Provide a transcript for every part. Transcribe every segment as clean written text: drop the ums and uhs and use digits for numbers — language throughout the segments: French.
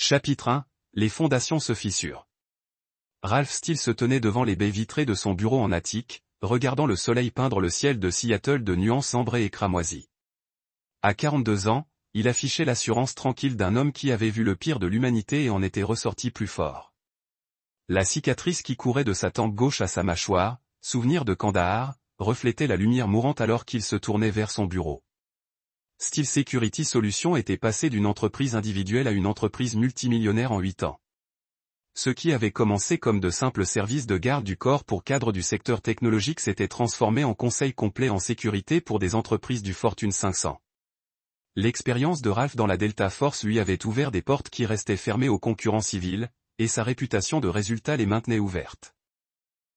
Chapitre 1. Les fondations se fissurent. Ralph Steele se tenait devant les baies vitrées de son bureau en attique, regardant le soleil peindre le ciel de Seattle de nuances ambrées et cramoisies. À 42 ans, il affichait l'assurance tranquille d'un homme qui avait vu le pire de l'humanité et en était ressorti plus fort. La cicatrice qui courait de sa tempe gauche à sa mâchoire, souvenir de Kandahar, reflétait la lumière mourante alors qu'il se tournait vers son bureau. Steele Security Solutions était passé d'une entreprise individuelle à une entreprise multimillionnaire en 8 ans. Ce qui avait commencé comme de simples services de garde du corps pour cadres du secteur technologique s'était transformé en conseil complet en sécurité pour des entreprises du Fortune 500. L'expérience de Ralph dans la Delta Force lui avait ouvert des portes qui restaient fermées aux concurrents civils, et sa réputation de résultat les maintenait ouvertes.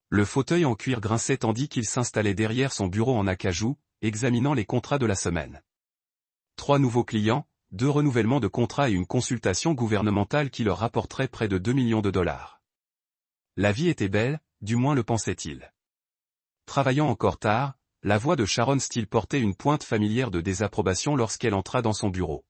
Le fauteuil en cuir grinçait tandis qu'il s'installait derrière son bureau en acajou, examinant les contrats de la semaine. 3 nouveaux clients, 2 renouvellements de contrats et une consultation gouvernementale qui leur rapporterait près de $2 millions. La vie était belle, du moins le pensait-il. Travaillant encore tard, la voix de Sharon Steele portait une pointe familière de désapprobation lorsqu'elle entra dans son bureau.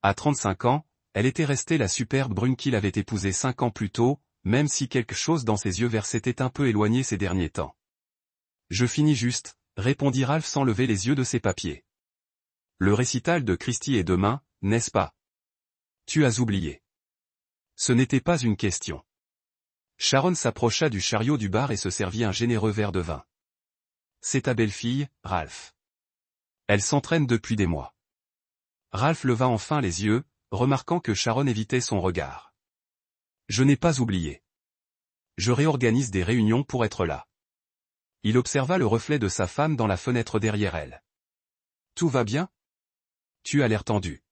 À 35 ans, elle était restée la superbe brune qu'il avait épousée 5 ans plus tôt, même si quelque chose dans ses yeux verts s'était un peu éloigné ces derniers temps. « Je finis juste », répondit Ralph sans lever les yeux de ses papiers. « Le récital de Christie est demain, n'est-ce pas? Tu as oublié. » Ce n'était pas une question. Sharon s'approcha du chariot du bar et se servit un généreux verre de vin. « C'est ta belle-fille, Ralph. Elle s'entraîne depuis des mois. » Ralph leva enfin les yeux, remarquant que Sharon évitait son regard. « Je n'ai pas oublié. Je réorganise des réunions pour être là. » Il observa le reflet de sa femme dans la fenêtre derrière elle. « Tout va bien? Tu as l'air tendu. »«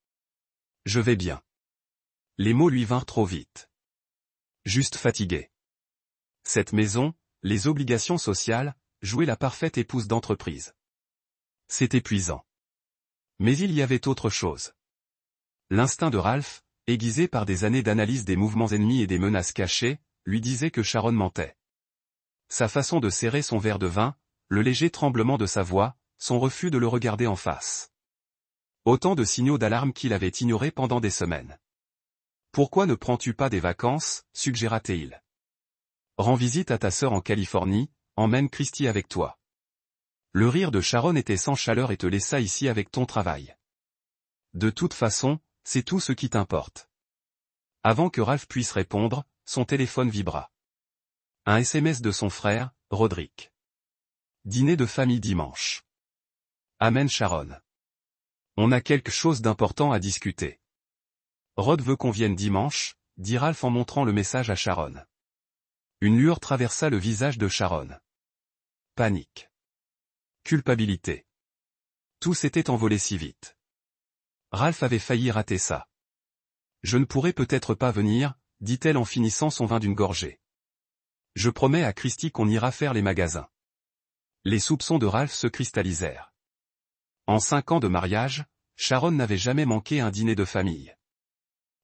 Je vais bien. » Les mots lui vinrent trop vite. Juste fatigué. Cette maison, les obligations sociales, jouer la parfaite épouse d'entreprise. C'est épuisant. Mais il y avait autre chose. L'instinct de Ralph, aiguisé par des années d'analyse des mouvements ennemis et des menaces cachées, lui disait que Sharon mentait. Sa façon de serrer son verre de vin, le léger tremblement de sa voix, son refus de le regarder en face. Autant de signaux d'alarme qu'il avait ignorés pendant des semaines. « Pourquoi ne prends-tu pas des vacances ?» suggéra-t-il. « Rends visite à ta sœur en Californie, emmène Christie avec toi. » Le rire de Sharon était sans chaleur et te laissa ici avec ton travail. « De toute façon, c'est tout ce qui t'importe. » Avant que Ralph puisse répondre, son téléphone vibra. Un SMS de son frère, Roderick. Dîner de famille dimanche. Amen Sharon. On a quelque chose d'important à discuter. Rod veut qu'on vienne dimanche, dit Ralph en montrant le message à Sharon. Une lueur traversa le visage de Sharon. Panique. Culpabilité. Tout s'était envolé si vite. Ralph avait failli rater ça. Je ne pourrai peut-être pas venir, dit-elle en finissant son vin d'une gorgée. Je promets à Christie qu'on ira faire les magasins. Les soupçons de Ralph se cristallisèrent. En 5 ans de mariage, Sharon n'avait jamais manqué un dîner de famille.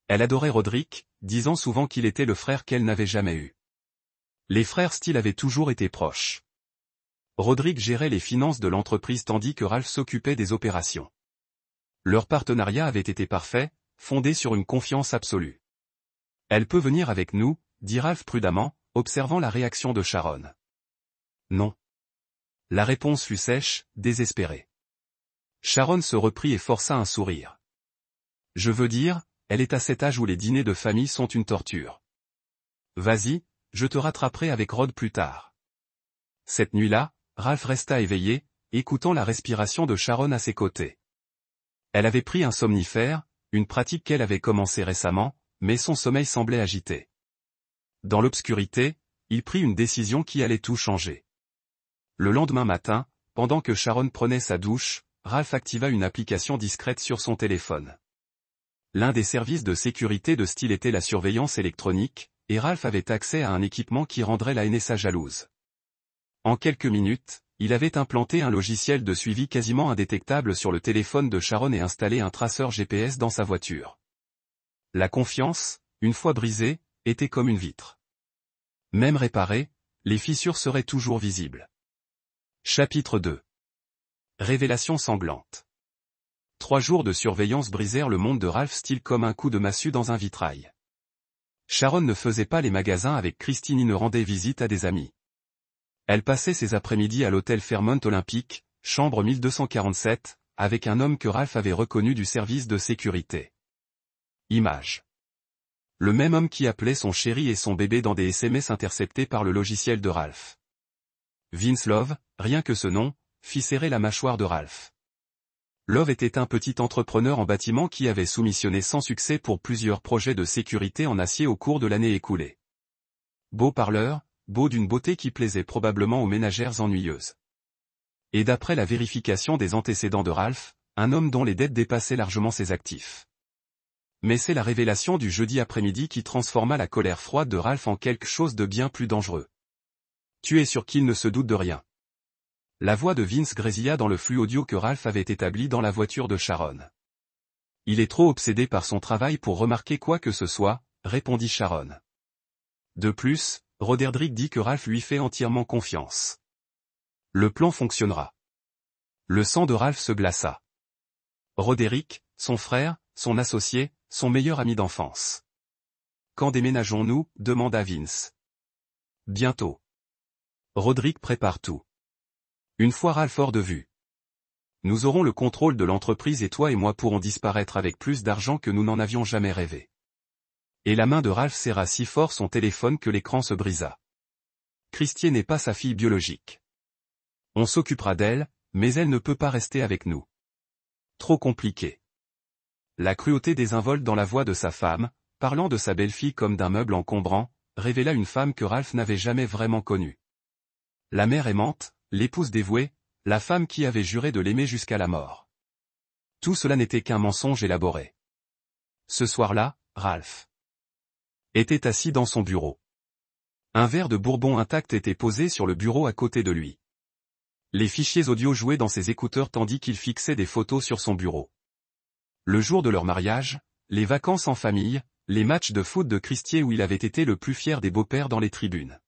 Elle adorait Roderick, disant souvent qu'il était le frère qu'elle n'avait jamais eu. Les frères Steele avaient toujours été proches. Roderick gérait les finances de l'entreprise tandis que Ralph s'occupait des opérations. Leur partenariat avait été parfait, fondé sur une confiance absolue. « Elle peut venir avec nous », dit Ralph prudemment, observant la réaction de Sharon. « Non. » La réponse fut sèche, désespérée. Sharon se reprit et força un sourire. « Je veux dire, elle est à cet âge où les dîners de famille sont une torture. Vas-y, je te rattraperai avec Rod plus tard. » Cette nuit-là, Ralph resta éveillé, écoutant la respiration de Sharon à ses côtés. Elle avait pris un somnifère, une pratique qu'elle avait commencée récemment, mais son sommeil semblait agité. Dans l'obscurité, il prit une décision qui allait tout changer. Le lendemain matin, pendant que Sharon prenait sa douche, Ralph activa une application discrète sur son téléphone. L'un des services de sécurité de Steele était la surveillance électronique, et Ralph avait accès à un équipement qui rendrait la NSA jalouse. En quelques minutes, il avait implanté un logiciel de suivi quasiment indétectable sur le téléphone de Sharon et installé un traceur GPS dans sa voiture. La confiance, une fois brisée, était comme une vitre. Même réparée, les fissures seraient toujours visibles. Chapitre 2. Révélation sanglante. 3 jours de surveillance brisèrent le monde de Ralph Steele comme un coup de massue dans un vitrail. Sharon ne faisait pas les magasins avec Christy ni ne rendait visite à des amis. Elle passait ses après-midi à l'hôtel Fairmont Olympique, chambre 1247, avec un homme que Ralph avait reconnu du service de sécurité. Image. Le même homme qui appelait son chéri et son bébé dans des SMS interceptés par le logiciel de Ralph. Vince Love, rien que ce nom, fit serrer la mâchoire de Ralph. Love était un petit entrepreneur en bâtiment qui avait soumissionné sans succès pour plusieurs projets de sécurité en acier au cours de l'année écoulée. Beau parleur, beau d'une beauté qui plaisait probablement aux ménagères ennuyeuses. Et d'après la vérification des antécédents de Ralph, un homme dont les dettes dépassaient largement ses actifs. Mais c'est la révélation du jeudi après-midi qui transforma la colère froide de Ralph en quelque chose de bien plus dangereux. Tu es sûr qu'il ne se doute de rien. La voix de Vince grésilla dans le flux audio que Ralph avait établi dans la voiture de Sharon. Il est trop obsédé par son travail pour remarquer quoi que ce soit, répondit Sharon. De plus, Roderick dit que Ralph lui fait entièrement confiance. Le plan fonctionnera. Le sang de Ralph se glaça. Roderick, son frère, son associé, son meilleur ami d'enfance. Quand déménageons-nous, demanda Vince. Bientôt. Roderick prépare tout. Une fois Ralph hors de vue. Nous aurons le contrôle de l'entreprise et toi et moi pourrons disparaître avec plus d'argent que nous n'en avions jamais rêvé. Et la main de Ralph serra si fort son téléphone que l'écran se brisa. Christy n'est pas sa fille biologique. On s'occupera d'elle, mais elle ne peut pas rester avec nous. Trop compliqué. La cruauté désinvolte dans la voix de sa femme, parlant de sa belle-fille comme d'un meuble encombrant, révéla une femme que Ralph n'avait jamais vraiment connue. La mère aimante, l'épouse dévouée, la femme qui avait juré de l'aimer jusqu'à la mort. Tout cela n'était qu'un mensonge élaboré. Ce soir-là, Ralph était assis dans son bureau. Un verre de bourbon intact était posé sur le bureau à côté de lui. Les fichiers audio jouaient dans ses écouteurs tandis qu'il fixait des photos sur son bureau. Le jour de leur mariage, les vacances en famille, les matchs de foot de Christy où il avait été le plus fier des beaux-pères dans les tribunes.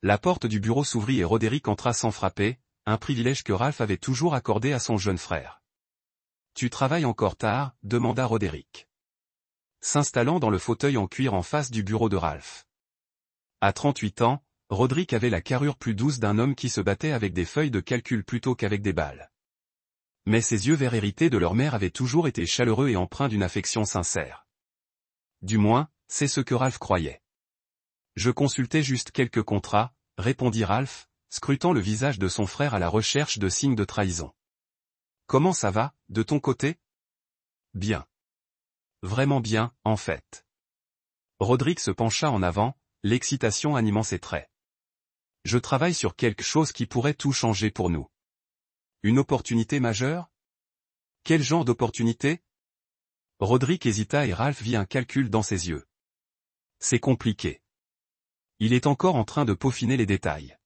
La porte du bureau s'ouvrit et Roderick entra sans frapper, un privilège que Ralph avait toujours accordé à son jeune frère. « Tu travailles encore tard ?» demanda Roderick, s'installant dans le fauteuil en cuir en face du bureau de Ralph. À 38 ans, Roderick avait la carrure plus douce d'un homme qui se battait avec des feuilles de calcul plutôt qu'avec des balles. Mais ses yeux verts hérités de leur mère avaient toujours été chaleureux et empreints d'une affection sincère. Du moins, c'est ce que Ralph croyait. Je consultais juste quelques contrats, répondit Ralph, scrutant le visage de son frère à la recherche de signes de trahison. Comment ça va, de ton côté? Bien. Vraiment bien, en fait. Roderick se pencha en avant, l'excitation animant ses traits. Je travaille sur quelque chose qui pourrait tout changer pour nous. Une opportunité majeure? Quel genre d'opportunité? Roderick hésita et Ralph vit un calcul dans ses yeux. C'est compliqué. Il est encore en train de peaufiner les détails.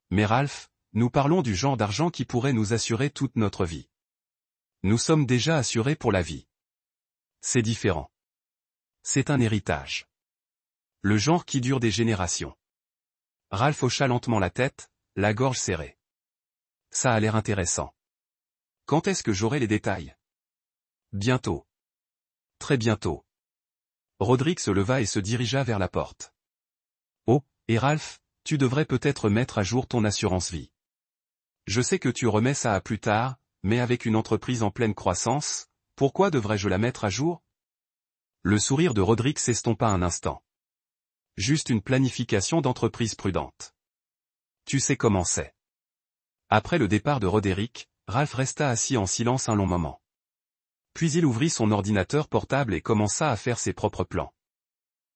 Mais Ralph, nous parlons du genre d'argent qui pourrait nous assurer toute notre vie. Nous sommes déjà assurés pour la vie. C'est différent. C'est un héritage. Le genre qui dure des générations. Ralph hocha lentement la tête, la gorge serrée. Ça a l'air intéressant. Quand est-ce que j'aurai les détails? Bientôt. Très bientôt. Roderick se leva et se dirigea vers la porte. Oh, et Ralph, tu devrais peut-être mettre à jour ton assurance vie. Je sais que tu remets ça à plus tard, mais avec une entreprise en pleine croissance, pourquoi devrais-je la mettre à jour? Le sourire de Roderick s'estompa un instant. Juste une planification d'entreprise prudente. Tu sais comment c'est. Après le départ de Roderick, Ralph resta assis en silence un long moment. Puis il ouvrit son ordinateur portable et commença à faire ses propres plans.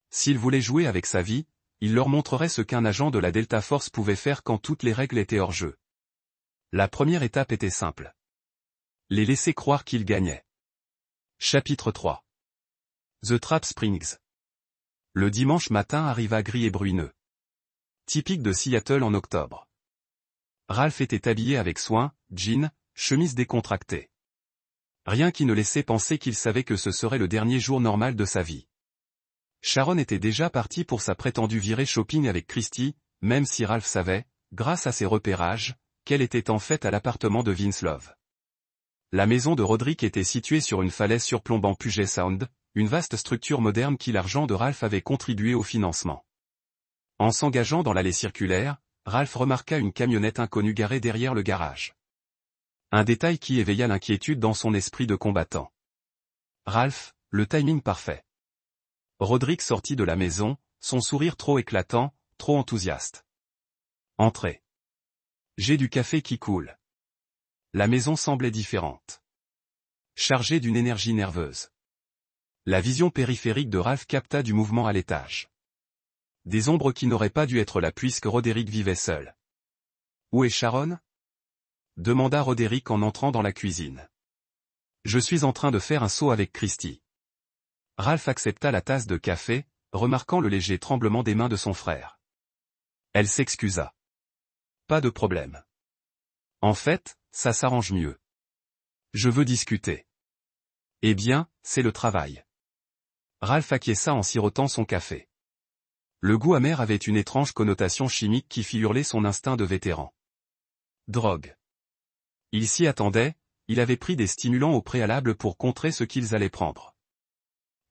S'il voulait jouer avec sa vie, il leur montrerait ce qu'un agent de la Delta Force pouvait faire quand toutes les règles étaient hors jeu. La première étape était simple. Les laisser croire qu'ils gagnaient. Chapitre 3. The Trap Springs. Le dimanche matin arriva gris et bruineux. Typique de Seattle en octobre. Ralph était habillé avec soin, jean, chemise décontractée. Rien qui ne laissait penser qu'il savait que ce serait le dernier jour normal de sa vie. Sharon était déjà partie pour sa prétendue virée shopping avec Christy, même si Ralph savait, grâce à ses repérages, qu'elle était en fait à l'appartement de Vince Love. La maison de Roderick était située sur une falaise surplombant Puget Sound, une vaste structure moderne qui l'argent de Ralph avait contribué au financement. En s'engageant dans l'allée circulaire, Ralph remarqua une camionnette inconnue garée derrière le garage. Un détail qui éveilla l'inquiétude dans son esprit de combattant. Ralph, le timing parfait. Roderick sortit de la maison, son sourire trop éclatant, trop enthousiaste. Entrez. J'ai du café qui coule. La maison semblait différente. Chargée d'une énergie nerveuse. La vision périphérique de Ralph capta du mouvement à l'étage. Des ombres qui n'auraient pas dû être là puisque Roderick vivait seul. Où est Sharon? Demanda Roderick en entrant dans la cuisine. Je suis en train de faire un saut avec Christy. Ralph accepta la tasse de café, remarquant le léger tremblement des mains de son frère. Elle s'excusa. Pas de problème. En fait, ça s'arrange mieux. Je veux discuter. Eh bien, c'est le travail. Ralph acquiesça en sirotant son café. Le goût amer avait une étrange connotation chimique qui fit hurler son instinct de vétéran. Drogue. Il s'y attendait, il avait pris des stimulants au préalable pour contrer ce qu'ils allaient prendre.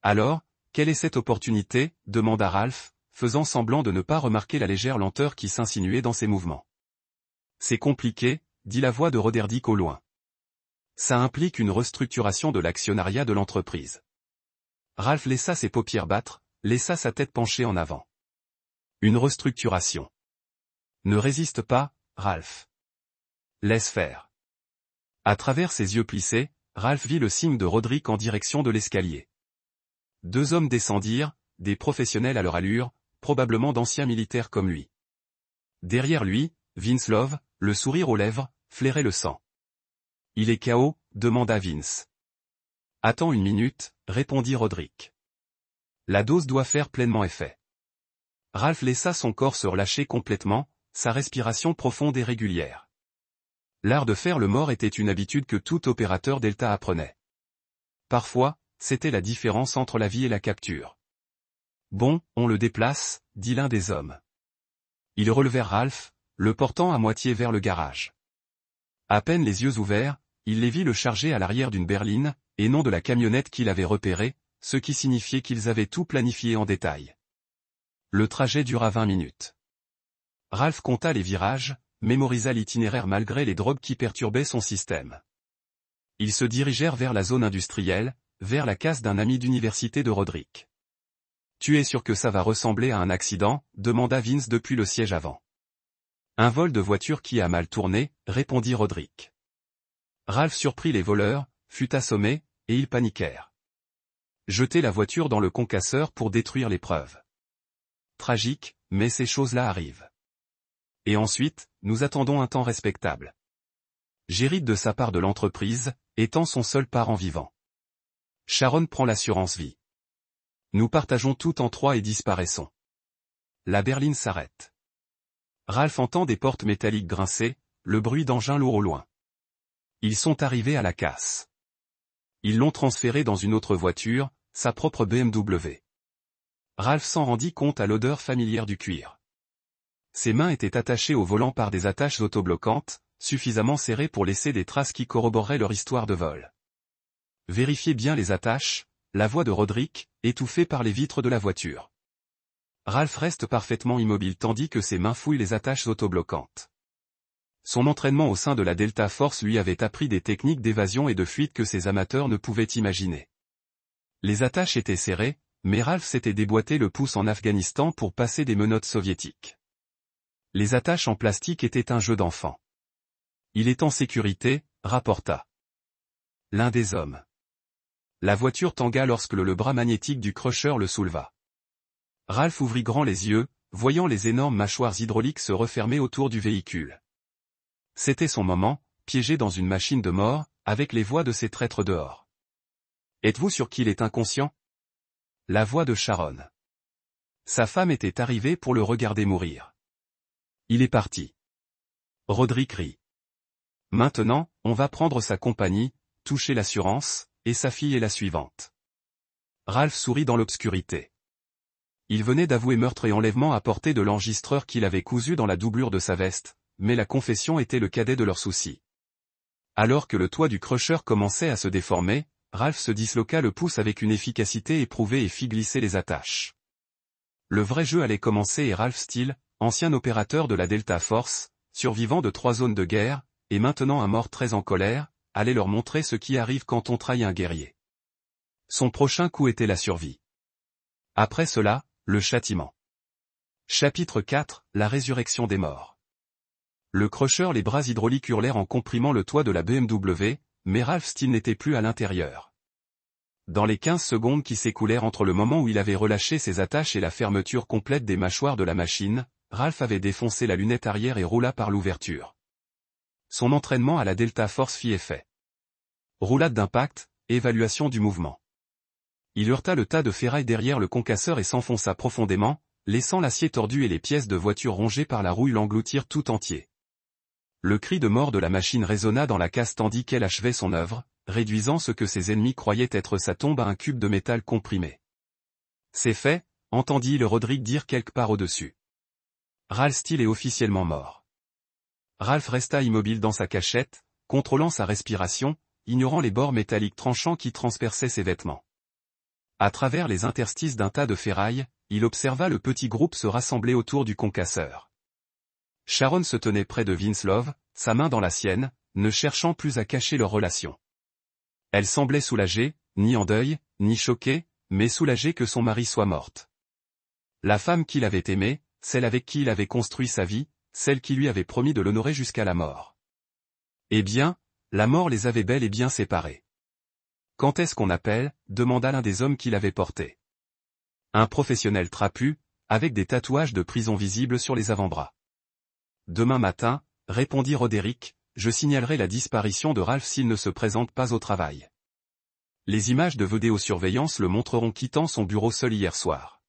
Alors, quelle est cette opportunité? Demanda Ralph, faisant semblant de ne pas remarquer la légère lenteur qui s'insinuait dans ses mouvements. C'est compliqué, dit la voix de Roderick au loin. Ça implique une restructuration de l'actionnariat de l'entreprise. Ralph laissa ses paupières battre, laissa sa tête penchée en avant. Une restructuration. Ne résiste pas, Ralph. Laisse faire. À travers ses yeux plissés, Ralph vit le signe de Roderick en direction de l'escalier. Deux hommes descendirent, des professionnels à leur allure, probablement d'anciens militaires comme lui. Derrière lui, Vince Love, le sourire aux lèvres, flairait le sang. Il est KO, demanda Vince. Attends une minute, répondit Roderick. La dose doit faire pleinement effet. Ralph laissa son corps se relâcher complètement, sa respiration profonde et régulière. L'art de faire le mort était une habitude que tout opérateur Delta apprenait. Parfois, c'était la différence entre la vie et la capture. Bon, on le déplace, dit l'un des hommes. Ils relevèrent Ralph, le portant à moitié vers le garage. À peine les yeux ouverts, il les vit le charger à l'arrière d'une berline, et non de la camionnette qu'il avait repérée, ce qui signifiait qu'ils avaient tout planifié en détail. Le trajet dura 20 minutes. Ralph compta les virages, mémorisa l'itinéraire malgré les drogues qui perturbaient son système. Ils se dirigèrent vers la zone industrielle, vers la case d'un ami d'université de Roderick. Tu es sûr que ça va ressembler à un accident? Demanda Vince depuis le siège avant. Un vol de voiture qui a mal tourné, répondit Roderick. Ralph surprit les voleurs, fut assommé, et ils paniquèrent. Jeter la voiture dans le concasseur pour détruire les preuves. Tragique, mais ces choses-là arrivent. Et ensuite, nous attendons un temps respectable. J'hérite de sa part de l'entreprise, étant son seul parent vivant. Sharon prend l'assurance vie. Nous partageons tout en trois et disparaissons. La berline s'arrête. Ralph entend des portes métalliques grincer, le bruit d'engins lourds au loin. Ils sont arrivés à la casse. Ils l'ont transféré dans une autre voiture, sa propre BMW. Ralph s'en rendit compte à l'odeur familière du cuir. Ses mains étaient attachées au volant par des attaches autobloquantes, suffisamment serrées pour laisser des traces qui corroboreraient leur histoire de vol. Vérifiez bien les attaches, la voix de Roderick, étouffée par les vitres de la voiture. Ralph reste parfaitement immobile tandis que ses mains fouillent les attaches autobloquantes. Son entraînement au sein de la Delta Force lui avait appris des techniques d'évasion et de fuite que ses amateurs ne pouvaient imaginer. Les attaches étaient serrées, mais Ralph s'était déboîté le pouce en Afghanistan pour passer des menottes soviétiques. Les attaches en plastique étaient un jeu d'enfant. Il est en sécurité, rapporta l'un des hommes. La voiture tangua lorsque le bras magnétique du crusher le souleva. Ralph ouvrit grand les yeux, voyant les énormes mâchoires hydrauliques se refermer autour du véhicule. C'était son moment, piégé dans une machine de mort, avec les voix de ces traîtres dehors. Êtes-vous sûr qu'il est inconscient? La voix de Sharon. Sa femme était arrivée pour le regarder mourir. Il est parti. Roderick rit. Maintenant, on va prendre sa compagnie, toucher l'assurance, et sa fille est la suivante. Ralph sourit dans l'obscurité. Il venait d'avouer meurtre et enlèvement à portée de l'enregistreur qu'il avait cousu dans la doublure de sa veste, mais la confession était le cadet de leurs soucis. Alors que le toit du Crusher commençait à se déformer, Ralph se disloqua le pouce avec une efficacité éprouvée et fit glisser les attaches. Le vrai jeu allait commencer et Ralph Steele, ancien opérateur de la Delta Force, survivant de 3 zones de guerre, et maintenant un mort très en colère, allait leur montrer ce qui arrive quand on trahit un guerrier. Son prochain coup était la survie. Après cela, le châtiment. Chapitre 4, la résurrection des morts. Le Crusher, les bras hydrauliques hurlèrent en comprimant le toit de la BMW, mais Ralph Steele n'était plus à l'intérieur. Dans les 15 secondes qui s'écoulèrent entre le moment où il avait relâché ses attaches et la fermeture complète des mâchoires de la machine, Ralph avait défoncé la lunette arrière et roula par l'ouverture. Son entraînement à la Delta Force fit effet. Roulade d'impact, évaluation du mouvement. Il heurta le tas de ferraille derrière le concasseur et s'enfonça profondément, laissant l'acier tordu et les pièces de voiture rongées par la rouille l'engloutir tout entier. Le cri de mort de la machine résonna dans la case tandis qu'elle achevait son œuvre, réduisant ce que ses ennemis croyaient être sa tombe à un cube de métal comprimé. C'est fait, entendit le Roderick dire quelque part au-dessus. Ralph Steele est officiellement mort. Ralph resta immobile dans sa cachette, contrôlant sa respiration, ignorant les bords métalliques tranchants qui transperçaient ses vêtements. À travers les interstices d'un tas de ferraille, il observa le petit groupe se rassembler autour du concasseur. Sharon se tenait près de Vince Love, sa main dans la sienne, ne cherchant plus à cacher leur relation. Elle semblait soulagée, ni en deuil, ni choquée, mais soulagée que son mari soit morte. La femme qu'il avait aimée, celle avec qui il avait construit sa vie, celle qui lui avait promis de l'honorer jusqu'à la mort. Eh bien, la mort les avait bel et bien séparés. Quand est-ce qu'on appelle, demanda l'un des hommes qui l'avait porté. Un professionnel trapu, avec des tatouages de prison visibles sur les avant-bras. Demain matin, répondit Roderick, je signalerai la disparition de Ralph s'il ne se présente pas au travail. Les images de vidéosurveillance le montreront quittant son bureau seul hier soir.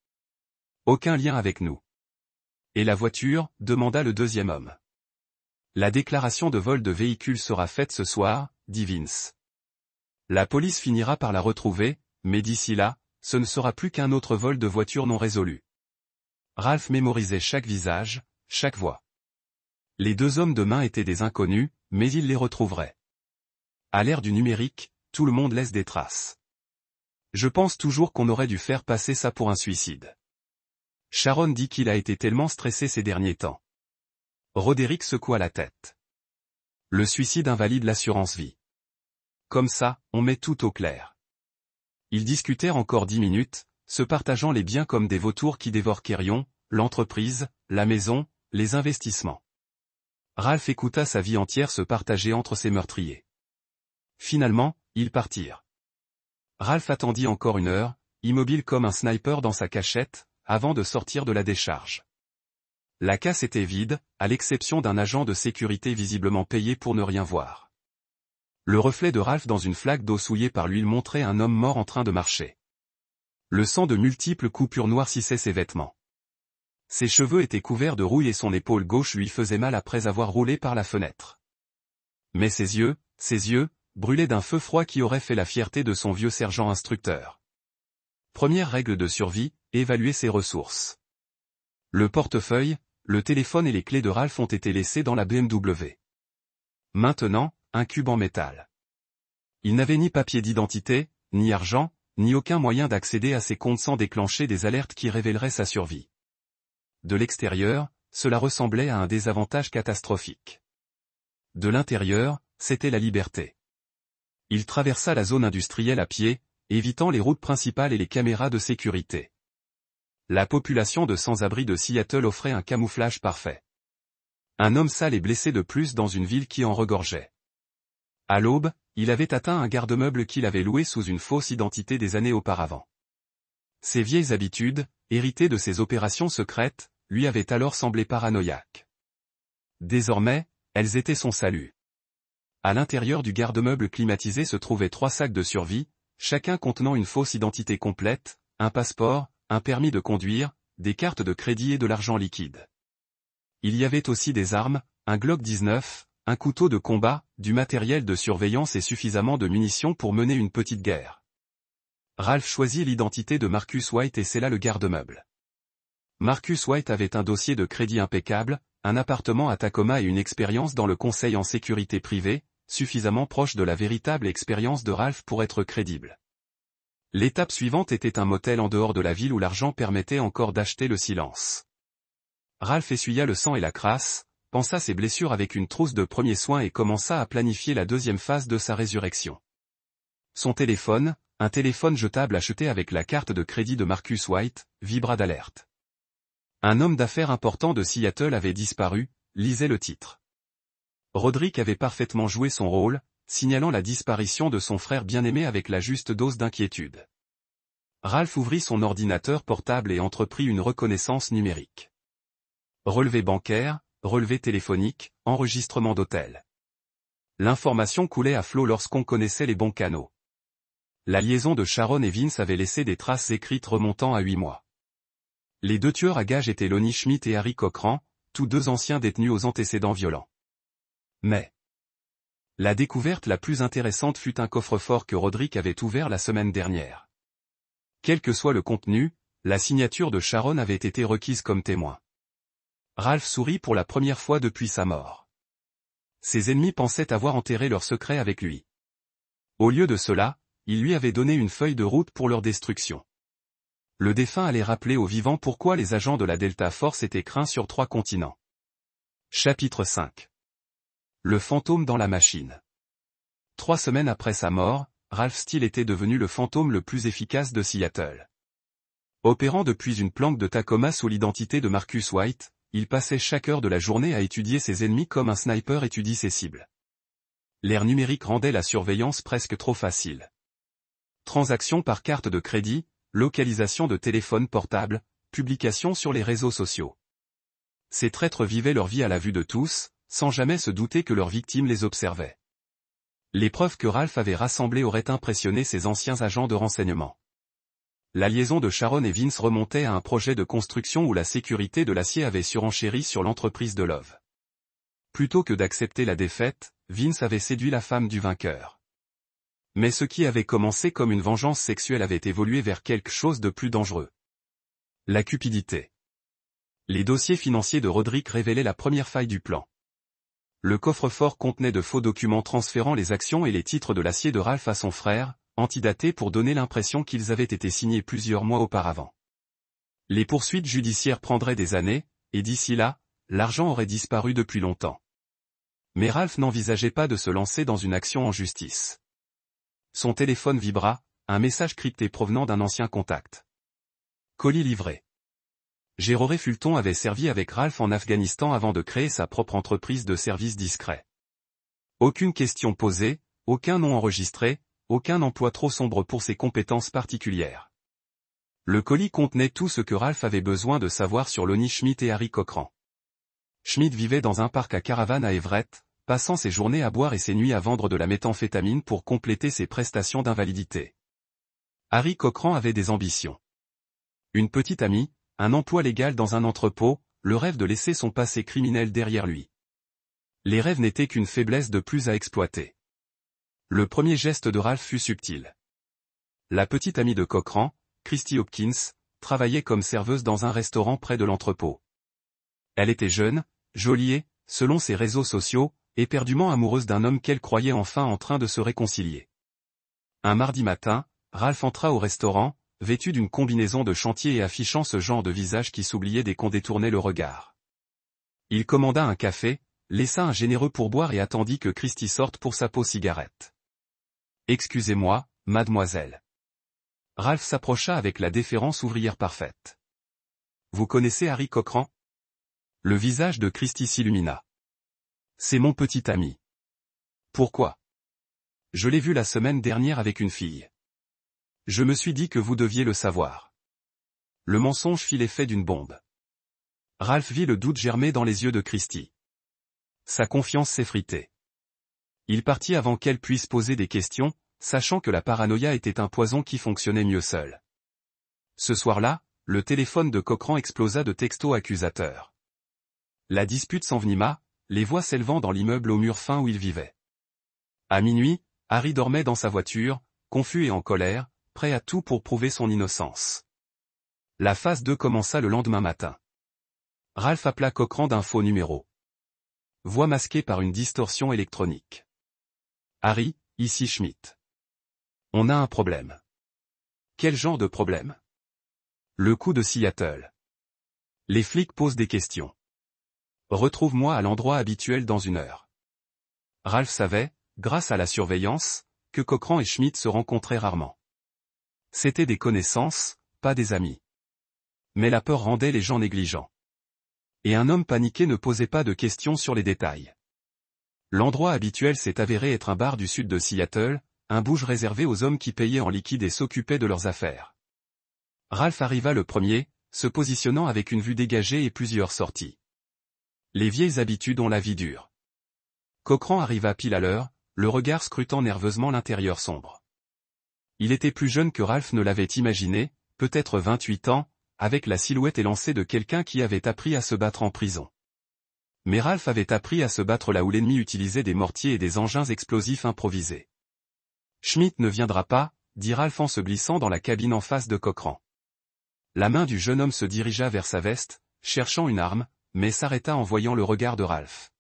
Aucun lien avec nous. Et la voiture, demanda le deuxième homme. La déclaration de vol de véhicule sera faite ce soir, dit Vince. La police finira par la retrouver, mais d'ici là, ce ne sera plus qu'un autre vol de voiture non résolu. Ralph mémorisait chaque visage, chaque voix. Les deux hommes de main étaient des inconnus, mais il les retrouverait. À l'ère du numérique, tout le monde laisse des traces. Je pense toujours qu'on aurait dû faire passer ça pour un suicide. Sharon dit qu'il a été tellement stressé ces derniers temps. Roderick secoua la tête. Le suicide invalide l'assurance vie. Comme ça, on met tout au clair. Ils discutèrent encore 10 minutes, se partageant les biens comme des vautours qui dévorent Kerion, l'entreprise, la maison, les investissements. Ralph écouta sa vie entière se partager entre ses meurtriers. Finalement, ils partirent. Ralph attendit encore 1 heure, immobile comme un sniper dans sa cachette, avant de sortir de la décharge. La casse était vide, à l'exception d'un agent de sécurité visiblement payé pour ne rien voir. Le reflet de Ralph dans une flaque d'eau souillée par l'huile montrait un homme mort en train de marcher. Le sang de multiples coupures noircissait ses vêtements. Ses cheveux étaient couverts de rouille et son épaule gauche lui faisait mal après avoir roulé par la fenêtre. Mais ses yeux, brûlaient d'un feu froid qui aurait fait la fierté de son vieux sergent instructeur. Première règle de survie, évaluer ses ressources. Le portefeuille, le téléphone et les clés de Ralph ont été laissés dans la BMW. Maintenant, un cube en métal. Il n'avait ni papier d'identité, ni argent, ni aucun moyen d'accéder à ses comptes sans déclencher des alertes qui révéleraient sa survie. De l'extérieur, cela ressemblait à un désavantage catastrophique. De l'intérieur, c'était la liberté. Il traversa la zone industrielle à pied, évitant les routes principales et les caméras de sécurité. La population de sans-abri de Seattle offrait un camouflage parfait. Un homme sale et blessé de plus dans une ville qui en regorgeait. À l'aube, il avait atteint un garde-meuble qu'il avait loué sous une fausse identité des années auparavant. Ses vieilles habitudes, héritées de ses opérations secrètes, lui avaient alors semblé paranoïaques. Désormais, elles étaient son salut. À l'intérieur du garde-meuble climatisé se trouvaient 3 sacs de survie, chacun contenant une fausse identité complète, un passeport, un permis de conduire, des cartes de crédit et de l'argent liquide. Il y avait aussi des armes, un Glock 19, un couteau de combat, du matériel de surveillance et suffisamment de munitions pour mener une petite guerre. Ralph choisit l'identité de Marcus White et scella le garde-meuble. Marcus White avait un dossier de crédit impeccable, un appartement à Tacoma et une expérience dans le conseil en sécurité privée, suffisamment proche de la véritable expérience de Ralph pour être crédible. L'étape suivante était un motel en dehors de la ville où l'argent permettait encore d'acheter le silence. Ralph essuya le sang et la crasse, pansa ses blessures avec une trousse de premiers soins et commença à planifier la deuxième phase de sa résurrection. Son téléphone, un téléphone jetable acheté avec la carte de crédit de Marcus White, vibra d'alerte. Un homme d'affaires important de Seattle avait disparu, lisait le titre. Roderick avait parfaitement joué son rôle, signalant la disparition de son frère bien-aimé avec la juste dose d'inquiétude. Ralph ouvrit son ordinateur portable et entreprit une reconnaissance numérique. Relevé bancaire, relevé téléphonique, enregistrement d'hôtel. L'information coulait à flot lorsqu'on connaissait les bons canaux. La liaison de Sharon et Vince avait laissé des traces écrites remontant à 8 mois. Les deux tueurs à gages étaient Lonnie Schmidt et Harry Cochran, tous deux anciens détenus aux antécédents violents. Mais la découverte la plus intéressante fut un coffre-fort que Roderick avait ouvert la semaine dernière. Quel que soit le contenu, la signature de Sharon avait été requise comme témoin. Ralph sourit pour la première fois depuis sa mort. Ses ennemis pensaient avoir enterré leur secret avec lui. Au lieu de cela, il lui avait donné une feuille de route pour leur destruction. Le défunt allait rappeler aux vivants pourquoi les agents de la Delta Force étaient craints sur 3 continents. Chapitre 5. Le fantôme dans la machine. 3 semaines après sa mort, Ralph Steele était devenu le fantôme le plus efficace de Seattle. Opérant depuis une planque de Tacoma sous l'identité de Marcus White, il passait chaque heure de la journée à étudier ses ennemis comme un sniper étudie ses cibles. L'ère numérique rendait la surveillance presque trop facile. Transactions par carte de crédit, localisation de téléphone portable, publications sur les réseaux sociaux. Ces traîtres vivaient leur vie à la vue de tous, sans jamais se douter que leurs victimes les observaient. Les preuves que Ralph avait rassemblées auraient impressionné ses anciens agents de renseignement. La liaison de Sharon et Vince remontait à un projet de construction où la sécurité de l'acier avait surenchéri sur l'entreprise de Love. Plutôt que d'accepter la défaite, Vince avait séduit la femme du vainqueur. Mais ce qui avait commencé comme une vengeance sexuelle avait évolué vers quelque chose de plus dangereux. La cupidité. Les dossiers financiers de Roderick révélaient la première faille du plan. Le coffre-fort contenait de faux documents transférant les actions et les titres de l'acier de Ralph à son frère, antidatés pour donner l'impression qu'ils avaient été signés plusieurs mois auparavant. Les poursuites judiciaires prendraient des années, et d'ici là, l'argent aurait disparu depuis longtemps. Mais Ralph n'envisageait pas de se lancer dans une action en justice. Son téléphone vibra, un message crypté provenant d'un ancien contact. Colis livré. Géroré Fulton avait servi avec Ralph en Afghanistan avant de créer sa propre entreprise de services discrets. Aucune question posée, aucun nom enregistré, aucun emploi trop sombre pour ses compétences particulières. Le colis contenait tout ce que Ralph avait besoin de savoir sur Lonnie Schmidt et Harry Cochran. Schmidt vivait dans un parc à caravane à Everett, passant ses journées à boire et ses nuits à vendre de la méthamphétamine pour compléter ses prestations d'invalidité. Harry Cochran avait des ambitions. Une petite amie, un emploi légal dans un entrepôt, le rêve de laisser son passé criminel derrière lui. Les rêves n'étaient qu'une faiblesse de plus à exploiter. Le premier geste de Ralph fut subtil. La petite amie de Cochran, Christy Hopkins, travaillait comme serveuse dans un restaurant près de l'entrepôt. Elle était jeune, jolie et, selon ses réseaux sociaux, éperdument amoureuse d'un homme qu'elle croyait enfin en train de se réconcilier. Un mardi matin, Ralph entra au restaurant, vêtu d'une combinaison de chantier et affichant ce genre de visage qui s'oubliait dès qu'on détournait le regard. Il commanda un café, laissa un généreux pourboire et attendit que Christy sorte pour sa pause cigarette. « Excusez-moi, mademoiselle. » Ralph s'approcha avec la déférence ouvrière parfaite. « Vous connaissez Harry Cochran ?» Le visage de Christy s'illumina. « C'est mon petit ami. »« Pourquoi ? » ?»« Je l'ai vu la semaine dernière avec une fille. Je me suis dit que vous deviez le savoir. » Le mensonge fit l'effet d'une bombe. Ralph vit le doute germer dans les yeux de Christy. Sa confiance s'effritait. Il partit avant qu'elle puisse poser des questions, sachant que la paranoïa était un poison qui fonctionnait mieux seul. Ce soir-là, le téléphone de Cochran explosa de textos accusateurs. La dispute s'envenima, les voix s'élevant dans l'immeuble au mur fin où il vivait. À minuit, Harry dormait dans sa voiture, confus et en colère, prêt à tout pour prouver son innocence. La phase 2 commença le lendemain matin. Ralph appela Cochran d'un faux numéro. Voix masquée par une distorsion électronique. Harry, ici Schmidt. On a un problème. Quel genre de problème? Le coup de Seattle. Les flics posent des questions. Retrouve-moi à l'endroit habituel dans 1 heure. Ralph savait, grâce à la surveillance, que Cochran et Schmidt se rencontraient rarement. C'étaient des connaissances, pas des amis. Mais la peur rendait les gens négligents. Et un homme paniqué ne posait pas de questions sur les détails. L'endroit habituel s'est avéré être un bar du sud de Seattle, un bouge réservé aux hommes qui payaient en liquide et s'occupaient de leurs affaires. Ralph arriva le premier, se positionnant avec une vue dégagée et plusieurs sorties. Les vieilles habitudes ont la vie dure. Cochran arriva pile à l'heure, le regard scrutant nerveusement l'intérieur sombre. Il était plus jeune que Ralph ne l'avait imaginé, peut-être 28 ans, avec la silhouette élancée de quelqu'un qui avait appris à se battre en prison. Mais Ralph avait appris à se battre là où l'ennemi utilisait des mortiers et des engins explosifs improvisés. Schmidt ne viendra pas, dit Ralph en se glissant dans la cabine en face de Cochran. La main du jeune homme se dirigea vers sa veste, cherchant une arme, mais s'arrêta en voyant le regard de Ralph.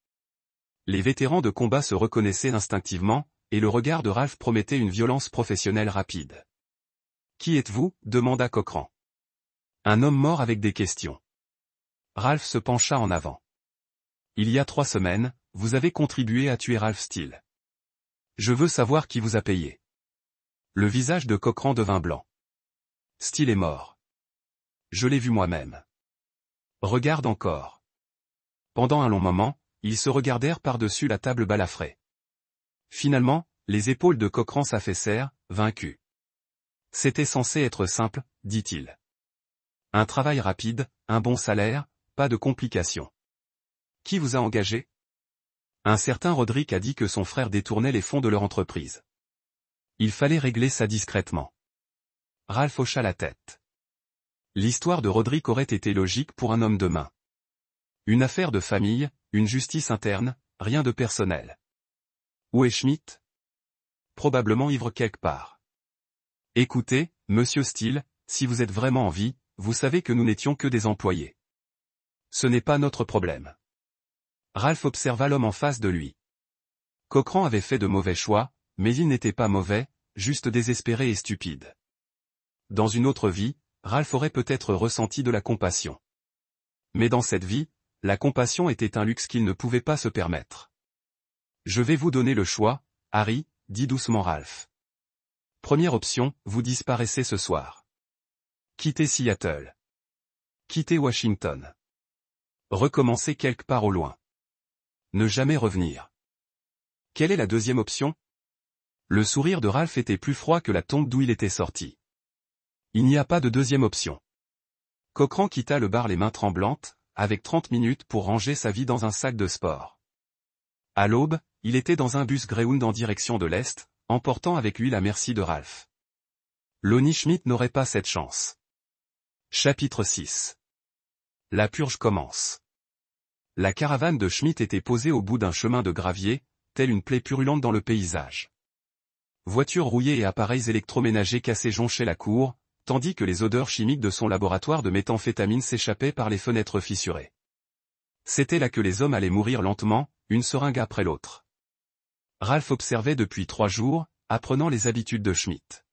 Les vétérans de combat se reconnaissaient instinctivement, et le regard de Ralph promettait une violence professionnelle rapide. « Qui êtes-vous » demanda Cochran. Un homme mort avec des questions. Ralph se pencha en avant. Il y a 3 semaines, vous avez contribué à tuer Ralph Steele. Je veux savoir qui vous a payé. Le visage de Cochran devint blanc. Steele est mort. Je l'ai vu moi-même. Regarde encore. Pendant un long moment, ils se regardèrent par-dessus la table balafrée. Finalement, les épaules de Cochran s'affaissèrent, vaincu. C'était censé être simple, dit-il. Un travail rapide, un bon salaire, pas de complications. Qui vous a engagé? Un certain Roderick a dit que son frère détournait les fonds de leur entreprise. Il fallait régler ça discrètement. Ralph hocha la tête. L'histoire de Roderick aurait été logique pour un homme de main. Une affaire de famille, une justice interne, rien de personnel. Où est Schmidt? Probablement ivre quelque part. Écoutez, monsieur Steele, si vous êtes vraiment en vie, vous savez que nous n'étions que des employés. Ce n'est pas notre problème. Ralph observa l'homme en face de lui. Cochran avait fait de mauvais choix, mais il n'était pas mauvais, juste désespéré et stupide. Dans une autre vie, Ralph aurait peut-être ressenti de la compassion. Mais dans cette vie, la compassion était un luxe qu'il ne pouvait pas se permettre. Je vais vous donner le choix, Harry, dit doucement Ralph. Première option, vous disparaissez ce soir. Quittez Seattle. Quittez Washington. Recommencez quelque part au loin. Ne jamais revenir. Quelle est la deuxième option? Le sourire de Ralph était plus froid que la tombe d'où il était sorti. Il n'y a pas de deuxième option. Cochran quitta le bar les mains tremblantes, avec 30 minutes pour ranger sa vie dans un sac de sport. À l'aube, il était dans un bus Greyhound en direction de l'Est, emportant avec lui la merci de Ralph. Lonnie Schmidt n'aurait pas cette chance. Chapitre 6. La purge commence. La caravane de Schmidt était posée au bout d'un chemin de gravier, telle une plaie purulente dans le paysage. Voitures rouillées et appareils électroménagers cassés jonchaient la cour, tandis que les odeurs chimiques de son laboratoire de méthamphétamine s'échappaient par les fenêtres fissurées. C'était là que les hommes allaient mourir lentement, une seringue après l'autre. Ralph observait depuis 3 jours, apprenant les habitudes de Schmidt.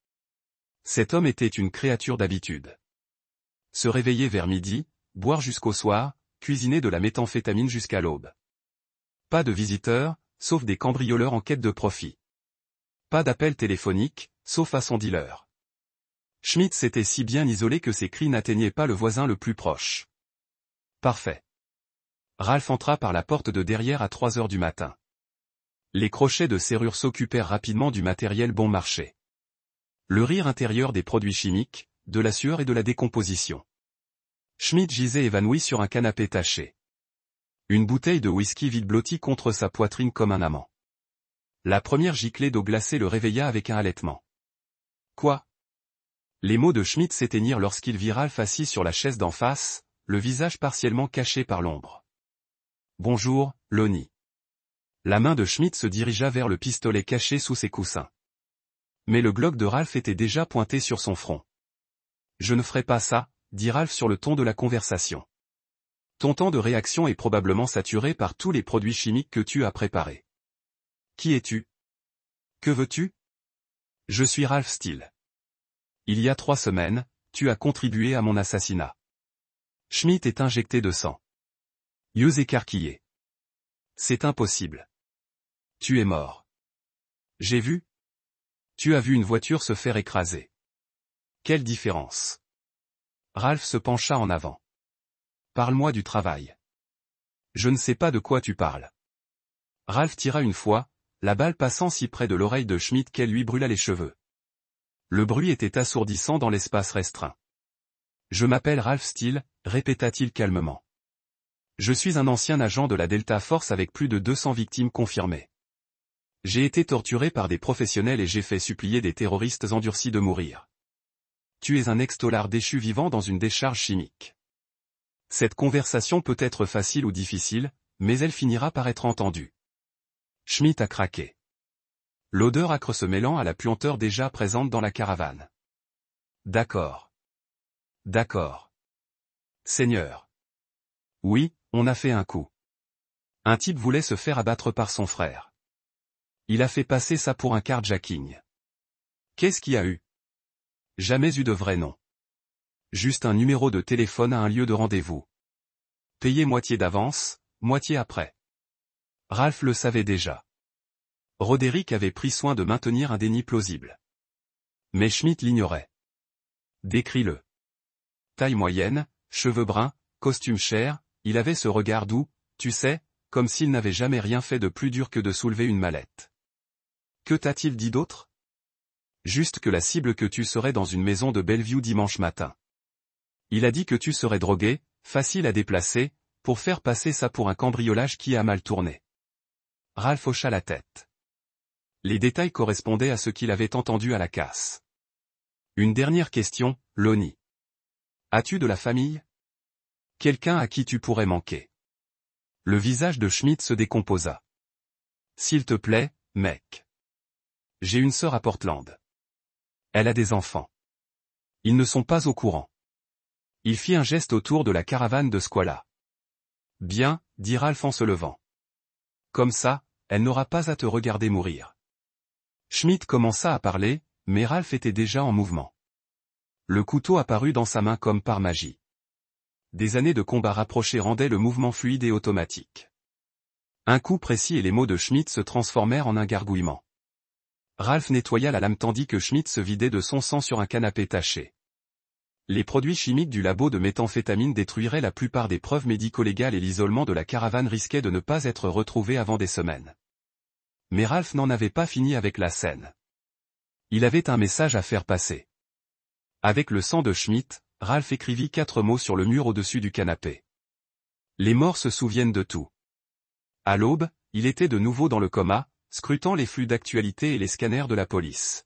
Cet homme était une créature d'habitude. Se réveiller vers midi, boire jusqu'au soir, cuisiner de la méthamphétamine jusqu'à l'aube. Pas de visiteurs, sauf des cambrioleurs en quête de profit. Pas d'appel téléphonique, sauf à son dealer. Schmidt s'était si bien isolé que ses cris n'atteignaient pas le voisin le plus proche. Parfait. Ralph entra par la porte de derrière à 3 heures du matin. Les crochets de serrure s'occupèrent rapidement du matériel bon marché. Le rire intérieur des produits chimiques, de la sueur et de la décomposition. Schmidt gisait évanoui sur un canapé taché. Une bouteille de whisky vide blottie contre sa poitrine comme un amant. La première giclée d'eau glacée le réveilla avec un halètement. Quoi? Les mots de Schmidt s'éteignirent lorsqu'il vit Ralph assis sur la chaise d'en face, le visage partiellement caché par l'ombre. Bonjour, Lonnie. La main de Schmidt se dirigea vers le pistolet caché sous ses coussins. Mais le Glock de Ralph était déjà pointé sur son front. Je ne ferai pas ça, dit Ralph sur le ton de la conversation. Ton temps de réaction est probablement saturé par tous les produits chimiques que tu as préparés. Qui es-tu? Que veux-tu? Je suis Ralph Steele. Il y a 3 semaines, tu as contribué à mon assassinat. Schmidt est injecté de sang. Yeux écarquillés. C'est impossible. Tu es mort. J'ai vu? Tu as vu une voiture se faire écraser. Quelle différence? Ralph se pencha en avant. Parle-moi du travail. Je ne sais pas de quoi tu parles. Ralph tira une fois, la balle passant si près de l'oreille de Schmidt qu'elle lui brûla les cheveux. Le bruit était assourdissant dans l'espace restreint. Je m'appelle Ralph Steele, répéta-t-il calmement. Je suis un ancien agent de la Delta Force avec plus de 200 victimes confirmées. J'ai été torturé par des professionnels et j'ai fait supplier des terroristes endurcis de mourir. Tu es un ex-tolard déchu vivant dans une décharge chimique. Cette conversation peut être facile ou difficile, mais elle finira par être entendue. Schmidt a craqué. L'odeur âcre se mêlant à la puanteur déjà présente dans la caravane. D'accord. D'accord. Seigneur. Oui, on a fait un coup. Un type voulait se faire abattre par son frère. Il a fait passer ça pour un carjacking. Qu'est-ce qu'il y a eu? Jamais eu de vrai nom. Juste un numéro de téléphone à un lieu de rendez-vous. Payé moitié d'avance, moitié après. Ralph le savait déjà. Roderick avait pris soin de maintenir un déni plausible. Mais Schmidt l'ignorait. Décris-le. Taille moyenne, cheveux bruns, costume cher, il avait ce regard doux, tu sais, comme s'il n'avait jamais rien fait de plus dur que de soulever une mallette. Que t'a-t-il dit d'autre? Juste que la cible que tu serais dans une maison de Bellevue dimanche matin. Il a dit que tu serais drogué, facile à déplacer, pour faire passer ça pour un cambriolage qui a mal tourné. Ralph hocha la tête. Les détails correspondaient à ce qu'il avait entendu à la casse. Une dernière question, Lonnie. As-tu de la famille? Quelqu'un à qui tu pourrais manquer? Le visage de Schmidt se décomposa. S'il te plaît, mec. J'ai une sœur à Portland. Elle a des enfants. Ils ne sont pas au courant. Il fit un geste autour de la caravane de Squala. Bien, dit Ralph en se levant. Comme ça, elle n'aura pas à te regarder mourir. Schmidt commença à parler, mais Ralph était déjà en mouvement. Le couteau apparut dans sa main comme par magie. Des années de combat rapprochés rendaient le mouvement fluide et automatique. Un coup précis et les mots de Schmidt se transformèrent en un gargouillement. Ralph nettoya la lame tandis que Schmidt se vidait de son sang sur un canapé taché. Les produits chimiques du labo de méthamphétamine détruiraient la plupart des preuves médico-légales et l'isolement de la caravane risquait de ne pas être retrouvé avant des semaines. Mais Ralph n'en avait pas fini avec la scène. Il avait un message à faire passer. Avec le sang de Schmidt, Ralph écrivit 4 mots sur le mur au-dessus du canapé. Les morts se souviennent de tout. À l'aube, il était de nouveau dans le coma, scrutant les flux d'actualité et les scanners de la police.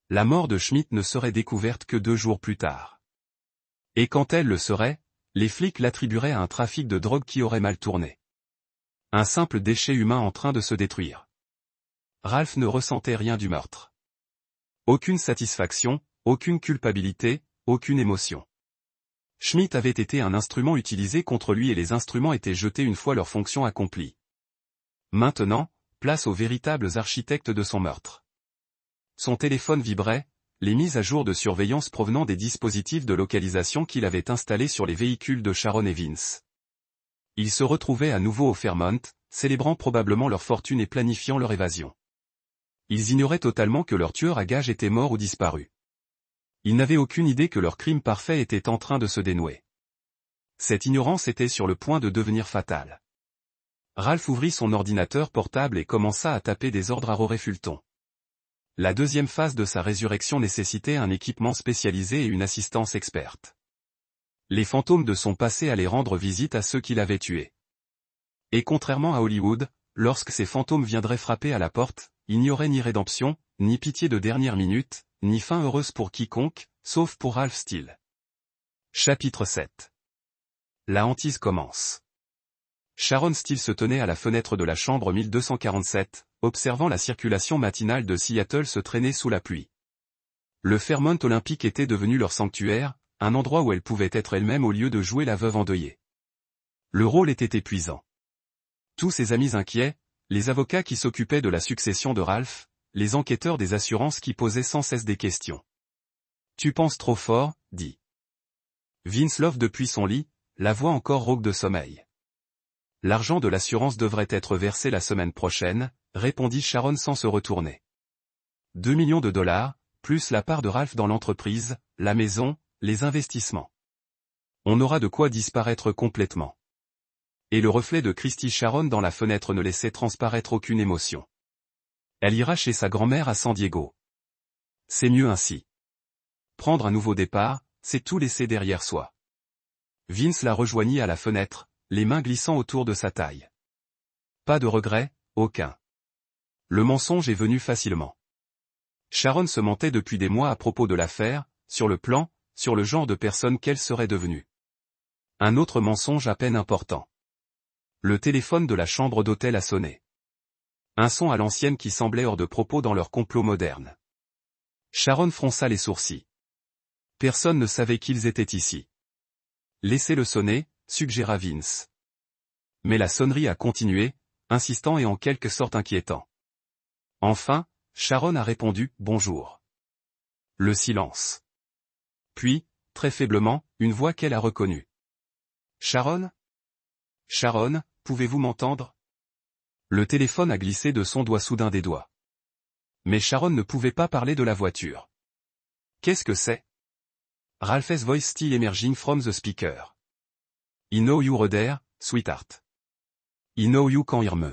La mort de Schmidt ne serait découverte que 2 jours plus tard. Et quand elle le serait, les flics l'attribueraient à un trafic de drogue qui aurait mal tourné. Un simple déchet humain en train de se détruire. Ralph ne ressentait rien du meurtre. Aucune satisfaction, aucune culpabilité, aucune émotion. Schmidt avait été un instrument utilisé contre lui et les instruments étaient jetés une fois leur fonction accomplie. Maintenant, place aux véritables architectes de son meurtre. Son téléphone vibrait, les mises à jour de surveillance provenant des dispositifs de localisation qu'il avait installés sur les véhicules de Sharon et Vince. Ils se retrouvaient à nouveau au Fairmont, célébrant probablement leur fortune et planifiant leur évasion. Ils ignoraient totalement que leur tueur à gages était mort ou disparu. Ils n'avaient aucune idée que leur crime parfait était en train de se dénouer. Cette ignorance était sur le point de devenir fatale. Ralph ouvrit son ordinateur portable et commença à taper des ordres à Rory Fulton. La deuxième phase de sa résurrection nécessitait un équipement spécialisé et une assistance experte. Les fantômes de son passé allaient rendre visite à ceux qui l'avaient tué. Et contrairement à Hollywood, lorsque ces fantômes viendraient frapper à la porte, il n'y aurait ni rédemption, ni pitié de dernière minute, ni fin heureuse pour quiconque, sauf pour Ralph Steele. Chapitre 7. La hantise commence. Sharon Steele se tenait à la fenêtre de la chambre 1247, observant la circulation matinale de Seattle se traîner sous la pluie. Le Fairmont Olympique était devenu leur sanctuaire, un endroit où elle pouvait être elle-même au lieu de jouer la veuve endeuillée. Le rôle était épuisant. Tous ses amis inquiets, les avocats qui s'occupaient de la succession de Ralph, les enquêteurs des assurances qui posaient sans cesse des questions. Tu penses trop fort, dit Vince Love depuis son lit, la voix encore rauque de sommeil. L'argent de l'assurance devrait être versé la semaine prochaine, répondit Sharon sans se retourner. 2 millions de dollars, plus la part de Ralph dans l'entreprise, la maison, les investissements. On aura de quoi disparaître complètement. Et le reflet de Christy Sharon dans la fenêtre ne laissait transparaître aucune émotion. Elle ira chez sa grand-mère à San Diego. C'est mieux ainsi. Prendre un nouveau départ, c'est tout laisser derrière soi. Vince la rejoignit à la fenêtre, les mains glissant autour de sa taille. Pas de regret, aucun. Le mensonge est venu facilement. Sharon se mentait depuis des mois à propos de l'affaire, sur le plan, sur le genre de personne qu'elle serait devenue. Un autre mensonge à peine important. Le téléphone de la chambre d'hôtel a sonné. Un son à l'ancienne qui semblait hors de propos dans leur complot moderne. Sharon fronça les sourcils. Personne ne savait qu'ils étaient ici. Laissez-le sonner, suggéra Vince. Mais la sonnerie a continué, insistant et en quelque sorte inquiétant. Enfin, Sharon a répondu « Bonjour ». Le silence. Puis, très faiblement, une voix qu'elle a reconnue. « Sharon ? Sharon, pouvez-vous m'entendre ?» Le téléphone a glissé de son doigt soudain des doigts. Mais Sharon ne pouvait pas parler de la voiture. Qu'est-ce que c'est ? Ralph's voice still emerging from the speaker. I know you were there, sweetheart. I know you can hear me.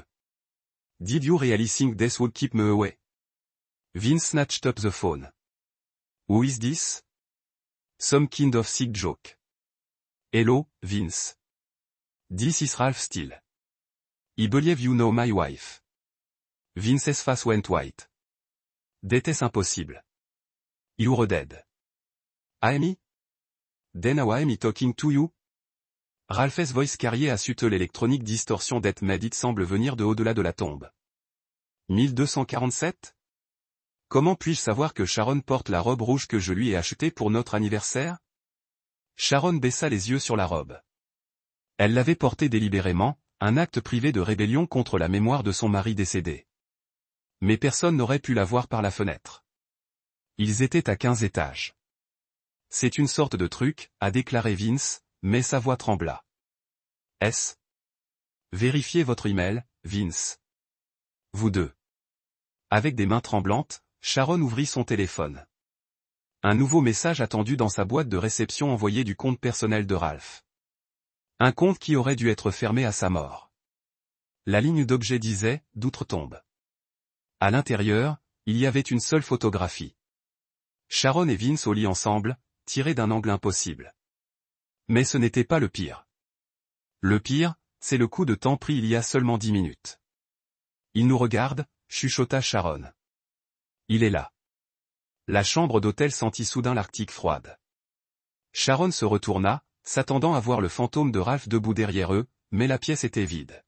Did you really think this would keep me away? Vince snatched up the phone. Who is this? Some kind of sick joke. Hello, Vince. This is Ralph Steele. I believe you know my wife. Vince's face went white. D'était-ce impossible? You were dead. Amy? Then how am I talking to you? Ralph's voice carrier a suté l'électronique distorsion that made it semble venir de au-delà de la tombe. 1247? Comment puis-je savoir que Sharon porte la robe rouge que je lui ai achetée pour notre anniversaire? Sharon baissa les yeux sur la robe. Elle l'avait portée délibérément, un acte privé de rébellion contre la mémoire de son mari décédé. Mais personne n'aurait pu la voir par la fenêtre. Ils étaient à 15 étages. C'est une sorte de truc, a déclaré Vince, mais sa voix trembla. Est-ce? Vérifiez votre email, Vince. Vous deux. Avec des mains tremblantes, Sharon ouvrit son téléphone. Un nouveau message attendu dans sa boîte de réception envoyé du compte personnel de Ralph. Un compte qui aurait dû être fermé à sa mort. La ligne d'objet disait « d'outre-tombe ». À l'intérieur, il y avait une seule photographie. Sharon et Vince au lit ensemble, tirés d'un angle impossible. Mais ce n'était pas le pire. Le pire, c'est le coup de temps pris il y a seulement 10 minutes. Il nous regarde, chuchota Sharon. Il est là. La chambre d'hôtel sentit soudain l'Arctique froide. Sharon se retourna, s'attendant à voir le fantôme de Ralph debout derrière eux, mais la pièce était vide.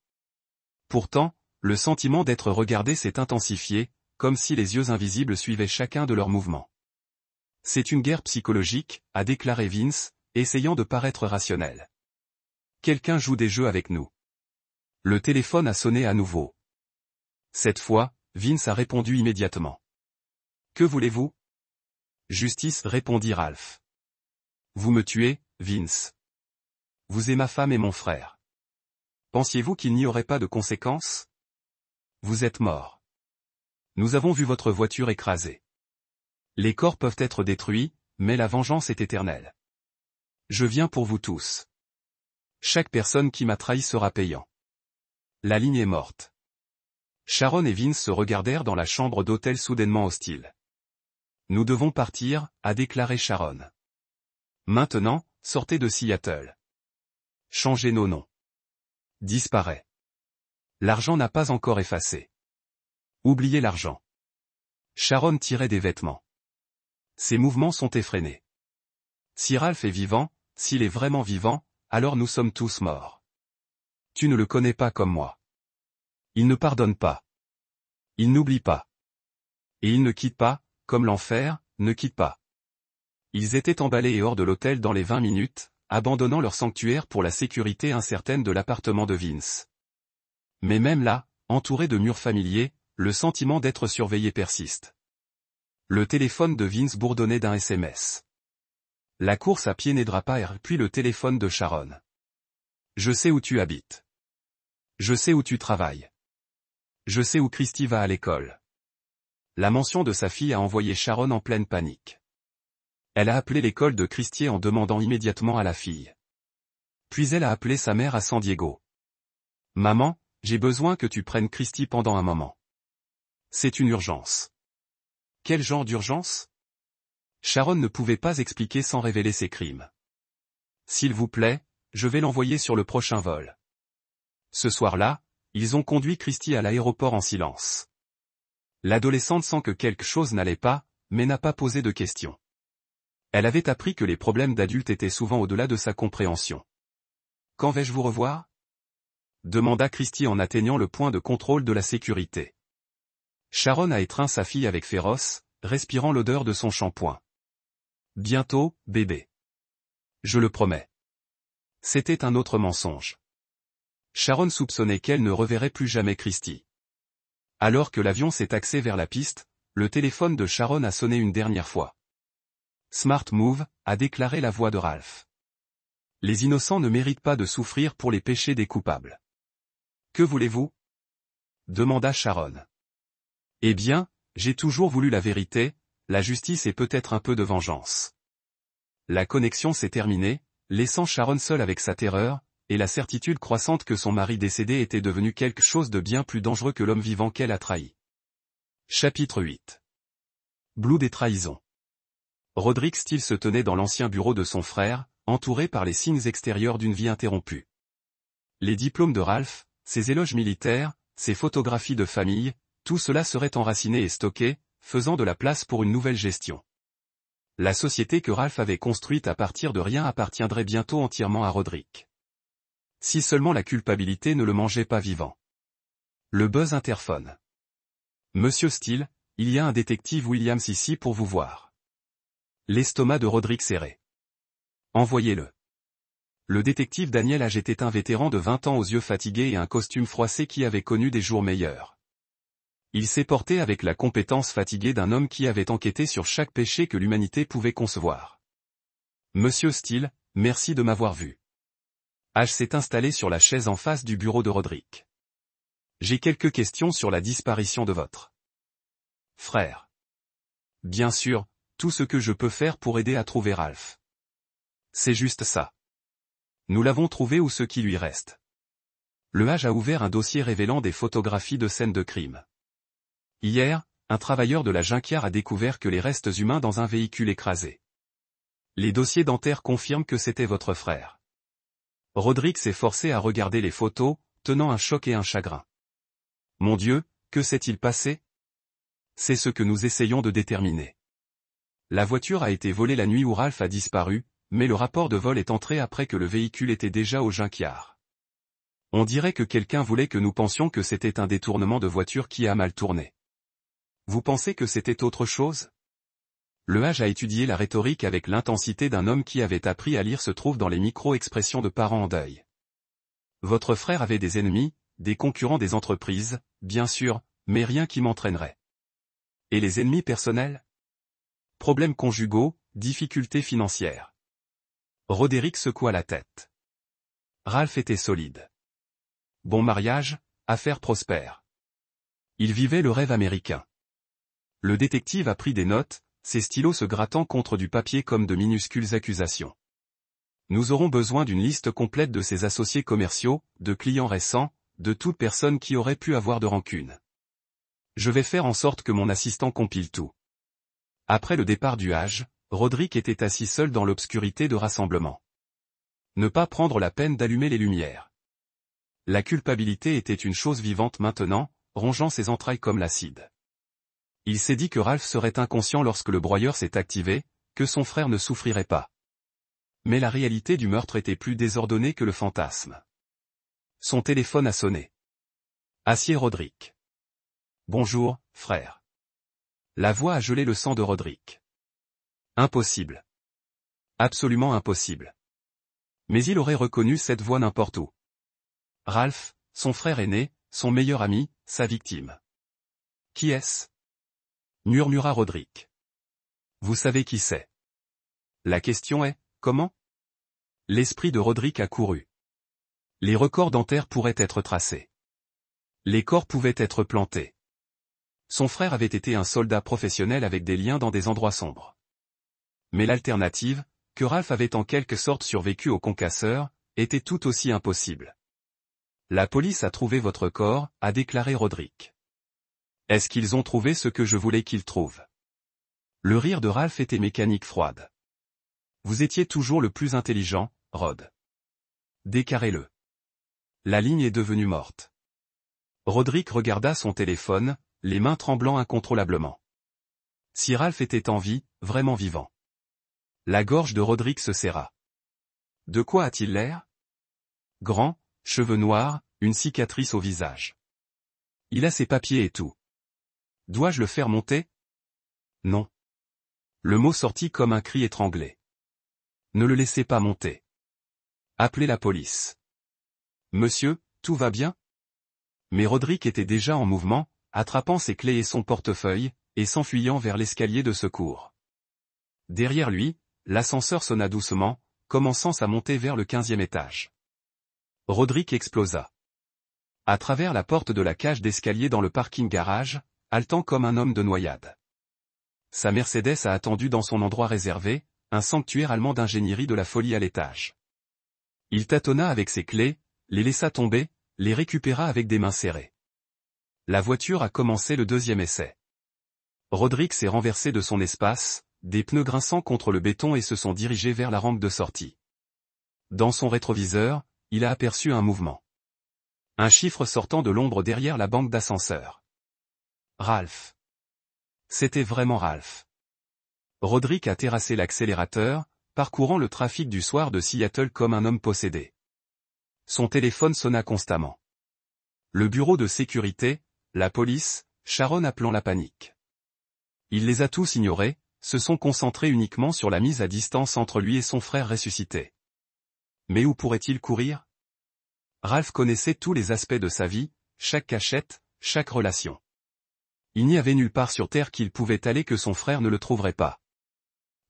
Pourtant, le sentiment d'être regardé s'est intensifié, comme si les yeux invisibles suivaient chacun de leurs mouvements. C'est une guerre psychologique, a déclaré Vince, essayant de paraître rationnel. Quelqu'un joue des jeux avec nous. Le téléphone a sonné à nouveau. Cette fois, Vince a répondu immédiatement. Que voulez-vous? Justice, répondit Ralph. Vous me tuez, Vince. Vous êtes ma femme et mon frère. Pensiez-vous qu'il n'y aurait pas de conséquences? Vous êtes mort. Nous avons vu votre voiture écrasée. Les corps peuvent être détruits, mais la vengeance est éternelle. Je viens pour vous tous. Chaque personne qui m'a trahi sera payant. La ligne est morte. Sharon et Vince se regardèrent dans la chambre d'hôtel soudainement hostile. Nous devons partir, a déclaré Sharon. Maintenant, sortez de Seattle. Changez nos noms. Disparaît. L'argent n'a pas encore effacé. Oubliez l'argent. Sharon tirait des vêtements. Ses mouvements sont effrénés. Si Ralph est vivant, s'il est vraiment vivant, alors nous sommes tous morts. Tu ne le connais pas comme moi. Il ne pardonne pas. Il n'oublie pas. Et il ne quitte pas, comme l'enfer, ne quitte pas. Ils étaient emballés et hors de l'hôtel dans les 20 minutes, abandonnant leur sanctuaire pour la sécurité incertaine de l'appartement de Vince. Mais même là, entourés de murs familiers, le sentiment d'être surveillé persiste. Le téléphone de Vince bourdonnait d'un SMS. La course à pied n'aidera pas, puis le téléphone de Sharon. Je sais où tu habites. Je sais où tu travailles. Je sais où Christy va à l'école. La mention de sa fille a envoyé Sharon en pleine panique. Elle a appelé l'école de Christy en demandant immédiatement à la fille. Puis elle a appelé sa mère à San Diego. Maman, j'ai besoin que tu prennes Christy pendant un moment. C'est une urgence. Quel genre d'urgence? Sharon ne pouvait pas expliquer sans révéler ses crimes. S'il vous plaît, je vais l'envoyer sur le prochain vol. Ce soir-là, ils ont conduit Christy à l'aéroport en silence. L'adolescente sent que quelque chose n'allait pas, mais n'a pas posé de questions. Elle avait appris que les problèmes d'adultes étaient souvent au-delà de sa compréhension. Quand vais-je vous revoir? Demanda Christy en atteignant le point de contrôle de la sécurité. Sharon a étreint sa fille avec féroce, respirant l'odeur de son shampoing. Bientôt, bébé. Je le promets. C'était un autre mensonge. Sharon soupçonnait qu'elle ne reverrait plus jamais Christy. Alors que l'avion s'est axé vers la piste, le téléphone de Sharon a sonné une dernière fois. Smart Move, a déclaré la voix de Ralph. Les innocents ne méritent pas de souffrir pour les péchés des coupables. Que voulez-vous? Demanda Sharon. Eh bien, j'ai toujours voulu la vérité, la justice et peut-être un peu de vengeance. La connexion s'est terminée, laissant Sharon seule avec sa terreur, et la certitude croissante que son mari décédé était devenu quelque chose de bien plus dangereux que l'homme vivant qu'elle a trahi. Chapitre 8. Blue des trahisons. Roderick Steele se tenait dans l'ancien bureau de son frère, entouré par les signes extérieurs d'une vie interrompue. Les diplômes de Ralph, ses éloges militaires, ses photographies de famille, tout cela serait enraciné et stocké, faisant de la place pour une nouvelle gestion. La société que Ralph avait construite à partir de rien appartiendrait bientôt entièrement à Roderick. Si seulement la culpabilité ne le mangeait pas vivant. Le buzz interphone. Monsieur Steele, il y a un détective Williams ici pour vous voir. L'estomac de Roderick serré. Envoyez-le. Le détective Daniel Age était un vétéran de 20 ans aux yeux fatigués et un costume froissé qui avait connu des jours meilleurs. Il s'est porté avec la compétence fatiguée d'un homme qui avait enquêté sur chaque péché que l'humanité pouvait concevoir. Monsieur Steele, merci de m'avoir vu. Age s'est installé sur la chaise en face du bureau de Roderick. J'ai quelques questions sur la disparition de votre frère. Bien sûr, tout ce que je peux faire pour aider à trouver Ralph. C'est juste ça. Nous l'avons trouvé ou ce qui lui reste. Le Age a ouvert un dossier révélant des photographies de scènes de crime. Hier, un travailleur de la junkyard a découvert que les restes humains dans un véhicule écrasé. Les dossiers dentaires confirment que c'était votre frère. Roderick s'est forcé à regarder les photos, tenant un choc et un chagrin. Mon Dieu, que s'est-il passé? C'est ce que nous essayons de déterminer. La voiture a été volée la nuit où Ralph a disparu, mais le rapport de vol est entré après que le véhicule était déjà au junkyard. On dirait que quelqu'un voulait que nous pensions que c'était un détournement de voiture qui a mal tourné. Vous pensez que c'était autre chose? Le Age a étudié la rhétorique avec l'intensité d'un homme qui avait appris à lire se trouve dans les micro-expressions de parents en deuil. Votre frère avait des ennemis, des concurrents des entreprises, bien sûr, mais rien qui m'entraînerait. Et les ennemis personnels? Problèmes conjugaux, difficultés financières. Roderick secoua la tête. Ralph était solide. Bon mariage, affaires prospères. Il vivait le rêve américain. Le détective a pris des notes, ses stylos se grattant contre du papier comme de minuscules accusations. Nous aurons besoin d'une liste complète de ses associés commerciaux, de clients récents, de toute personne qui aurait pu avoir de rancune. Je vais faire en sorte que mon assistant compile tout. Après le départ du Age, Roderick était assis seul dans l'obscurité de rassemblement. Ne pas prendre la peine d'allumer les lumières. La culpabilité était une chose vivante maintenant, rongeant ses entrailles comme l'acide. Il s'est dit que Ralph serait inconscient lorsque le broyeur s'est activé, que son frère ne souffrirait pas. Mais la réalité du meurtre était plus désordonnée que le fantasme. Son téléphone a sonné. Acier Roderick. Bonjour, frère. La voix a gelé le sang de Roderick. Impossible. Absolument impossible. Mais il aurait reconnu cette voix n'importe où. Ralph, son frère aîné, son meilleur ami, sa victime. Qui est-ce? Murmura Roderick. Vous savez qui c'est. La question est, comment? L'esprit de Roderick a couru. Les records dentaires pourraient être tracés. Les corps pouvaient être plantés. Son frère avait été un soldat professionnel avec des liens dans des endroits sombres. Mais l'alternative, que Ralph avait en quelque sorte survécu aux concasseurs, était tout aussi impossible. La police a trouvé votre corps, a déclaré Roderick. Est-ce qu'ils ont trouvé ce que je voulais qu'ils trouvent? Le rire de Ralph était mécanique froide. Vous étiez toujours le plus intelligent, Rod. Décarrez-le. La ligne est devenue morte. Roderick regarda son téléphone, les mains tremblant incontrôlablement. Si Ralph était en vie, vraiment vivant. La gorge de Roderick se serra. De quoi a-t-il l'air? Grand, cheveux noirs, une cicatrice au visage. Il a ses papiers et tout. Dois-je le faire monter? Non. Le mot sortit comme un cri étranglé. Ne le laissez pas monter. Appelez la police. Monsieur, tout va bien? Mais Roderick était déjà en mouvement, attrapant ses clés et son portefeuille, et s'enfuyant vers l'escalier de secours. Derrière lui, l'ascenseur sonna doucement, commençant sa montée vers le 15e étage. Roderick explosa. À travers la porte de la cage d'escalier dans le parking-garage, haletant comme un homme de noyade. Sa Mercedes a attendu dans son endroit réservé, un sanctuaire allemand d'ingénierie de la folie à l'étage. Il tâtonna avec ses clés, les laissa tomber, les récupéra avec des mains serrées. La voiture a commencé le deuxième essai. Roderick s'est renversé de son espace, des pneus grinçant contre le béton et se sont dirigés vers la rampe de sortie. Dans son rétroviseur, il a aperçu un mouvement. Un chiffre sortant de l'ombre derrière la banque d'ascenseur. Ralph. C'était vraiment Ralph. Roderick a terrassé l'accélérateur, parcourant le trafic du soir de Seattle comme un homme possédé. Son téléphone sonna constamment. Le bureau de sécurité, la police, Sharon appelant la panique. Il les a tous ignorés, se sont concentrés uniquement sur la mise à distance entre lui et son frère ressuscité. Mais où pourrait-il courir? Ralph connaissait tous les aspects de sa vie, chaque cachette, chaque relation. Il n'y avait nulle part sur Terre qu'il pouvait aller que son frère ne le trouverait pas.